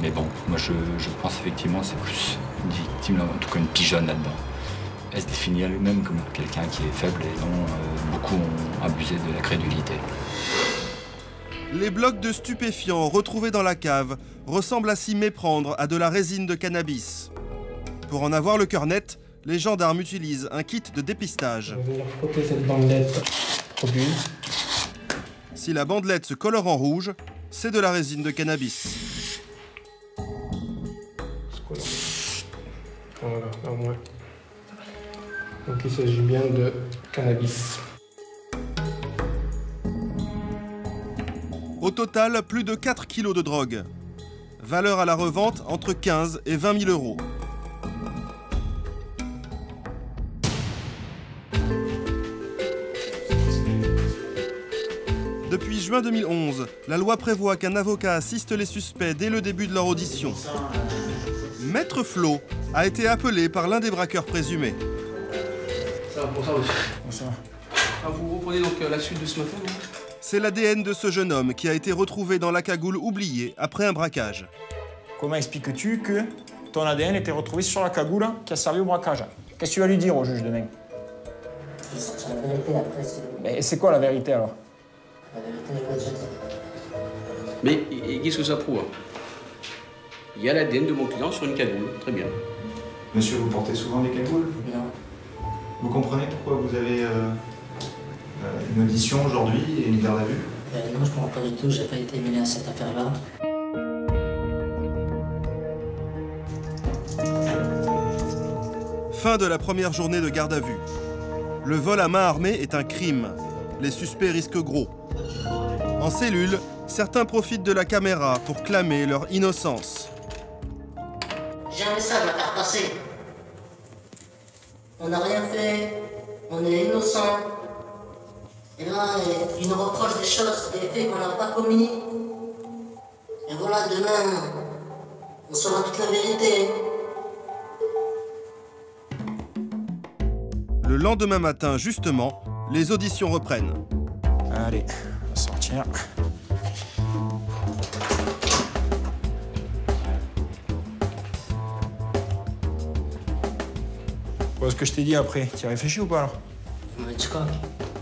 Mais bon, moi, je pense effectivement c'est plus une victime, en tout cas une pigeonne là-dedans. Elle se définit elle-même comme quelqu'un qui est faible et dont beaucoup ont abusé de la crédulité. Les blocs de stupéfiants retrouvés dans la cave ressemblent à s'y méprendre à de la résine de cannabis. Pour en avoir le cœur net, les gendarmes utilisent un kit de dépistage. Je vais leur frotter cette bandelette au but. Si la bandelette se colore en rouge, c'est de la résine de cannabis. Voilà, au moins. Donc il s'agit bien de cannabis. Au total, plus de 4 kilos de drogue. Valeur à la revente entre 15 et 20 000 euros. Depuis juin 2011, la loi prévoit qu'un avocat assiste les suspects dès le début de leur audition. Maître Flo a été appelé par l'un des braqueurs présumés. Ça va pour ça aussi. Ça va. Ah, vous reprenez donc la suite de ce matin, non? C'est l'ADN de ce jeune homme qui a été retrouvé dans la cagoule oubliée après un braquage. Comment expliques-tu que ton ADN était retrouvé sur la cagoule qui a servi au braquage? Qu'est-ce que tu vas lui dire au juge demain? Il sortira la vérité après. Mais c'est quoi la vérité alors? La vérité, je vais jeter. Mais qu'est-ce que ça prouve? Il y a l'ADN de mon client sur une cagoule. Très bien. Monsieur, vous portez souvent des cagoules? Non. Vous comprenez pourquoi vous avez une audition aujourd'hui et une garde à vue? Non, je ne comprends pas du tout. J'ai pas été mêlé à cette affaire-là. Fin de la première journée de garde à vue. Le vol à main armée est un crime. Les suspects risquent gros. En cellule, certains profitent de la caméra pour clamer leur innocence. J'ai un message à faire passer. On n'a rien fait. On est innocent. Et là, il nous reproche des choses, des faits qu'on n'a pas commis. Et voilà, demain, on saura toute la vérité. Le lendemain matin, justement, les auditions reprennent. Allez, on va sortir. Quoi, ce que je t'ai dit après, tu y as réfléchi ou pas alors? Vous m'avez dit quoi?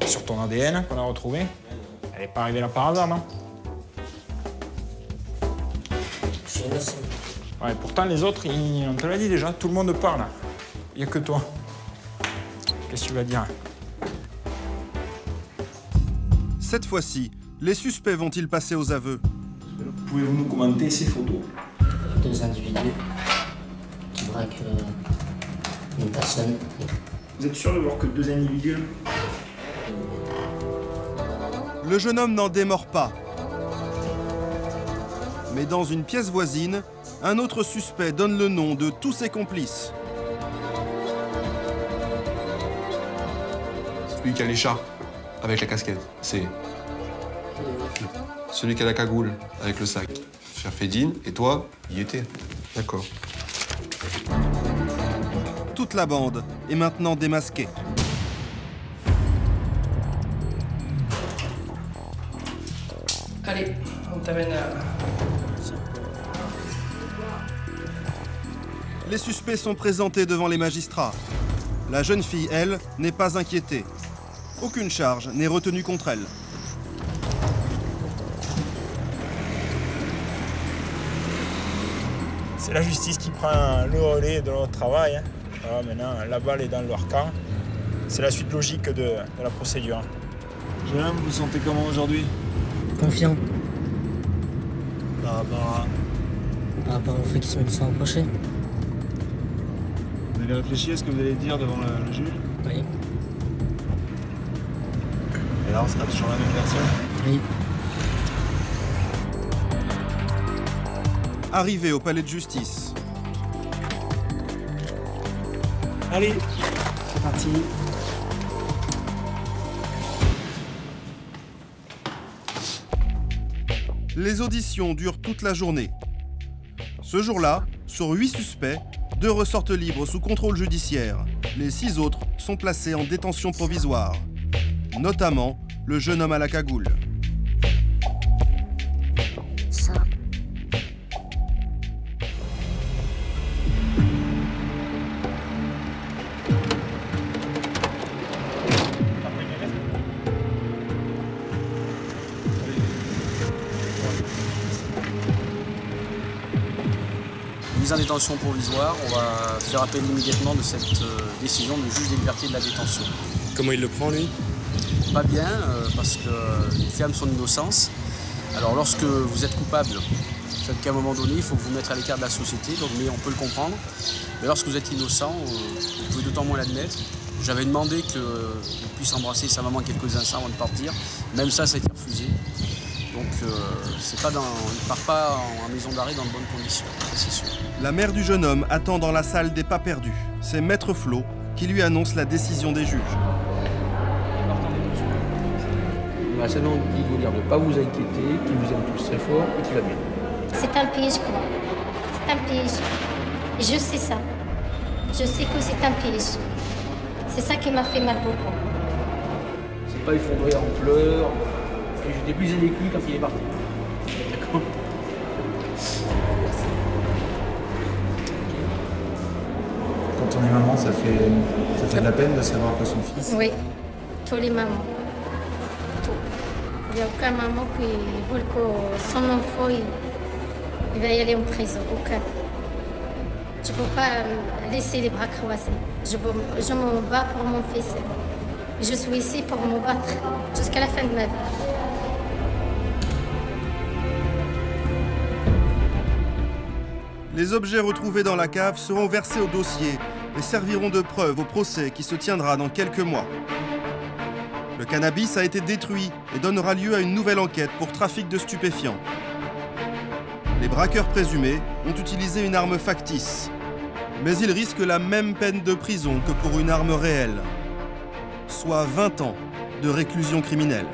Sur ton ADN qu'on a retrouvé, elle n'est pas arrivée là par hasard, non? Je suis innocent. Ouais, pourtant les autres, on te l'a dit déjà, tout le monde parle. Il n'y a que toi. Qu'est-ce que tu vas dire? Cette fois-ci, les suspects vont-ils passer aux aveux? Pouvez-vous nous commenter ces photos? Deux individus qui braquent une personne. Vous êtes sûr de voir que deux individus? Le jeune homme n'en démord pas. Mais dans une pièce voisine, un autre suspect donne le nom de tous ses complices. Celui qui a l'écharpe avec la casquette, c'est celui qui a la cagoule avec le sac. Ferfedine, et toi, y étais. D'accord. Toute la bande est maintenant démasquée. Allez, on t'amène à... Les suspects sont présentés devant les magistrats. La jeune fille, elle, n'est pas inquiétée. Aucune charge n'est retenue contre elle. c'est la justice qui prend le relais de notre travail. Hein. Voilà, maintenant, la balle est dans leur camp. C'est la suite logique de la procédure. Jeune homme, vous vous sentez comment aujourd'hui? Confiant. Par rapport au fait qu'ils sont approchés. Vous avez réfléchi à ce que vous allez dire devant le juge? Oui. Et là, on sera toujours la même version? Oui. Arrivé au palais de justice. Allez, c'est parti. Les auditions durent toute la journée. Ce jour-là, sur 8 suspects, 2 ressortent libres sous contrôle judiciaire. Les 6 autres sont placés en détention provisoire, notamment le jeune homme à la cagoule. Ça. Mise en détention provisoire, on va faire appel immédiatement de cette décision du juge des libertés de la détention. Comment il le prend, lui? Pas bien, parce qu'il ferme son innocence. Alors lorsque vous êtes coupable, fait qu'à un moment donné, il faut vous mettre à l'écart de la société, donc, mais on peut le comprendre. Mais lorsque vous êtes innocent, vous pouvez d'autant moins l'admettre. J'avais demandé qu'il puisse embrasser sa maman quelques instants avant de partir. Même ça, ça a été refusé. Donc on ne part pas en maison d'arrêt dans de bonnes conditions, c'est sûr. La mère du jeune homme attend dans la salle des pas perdus. C'est Maître Flo qui lui annonce la décision des juges. Il m'a seulement dit de vous dire de ne pas vous inquiéter, qu'il vous aime tous très fort et qu'il va bien. C'est un piège, quoi. C'est un piège. Et je sais ça. Je sais que c'est un piège. C'est ça qui m'a fait mal beaucoup. C'est pas effondré en pleurs. Et j'étais plus avec lui quand il est parti. D'accord. Quand on est maman, ça fait de la peine de savoir que son fils... Oui, tous les mamans. Tout. Il n'y a aucune maman qui veut que son enfant il va y aller en prison. Aucun. Je ne peux pas laisser les bras croisés. Je me bats pour mon fils. Je suis ici pour me battre jusqu'à la fin de ma vie. Les objets retrouvés dans la cave seront versés au dossier et serviront de preuve au procès qui se tiendra dans quelques mois. Le cannabis a été détruit et donnera lieu à une nouvelle enquête pour trafic de stupéfiants. Les braqueurs présumés ont utilisé une arme factice, mais ils risquent la même peine de prison que pour une arme réelle, soit 20 ans de réclusion criminelle.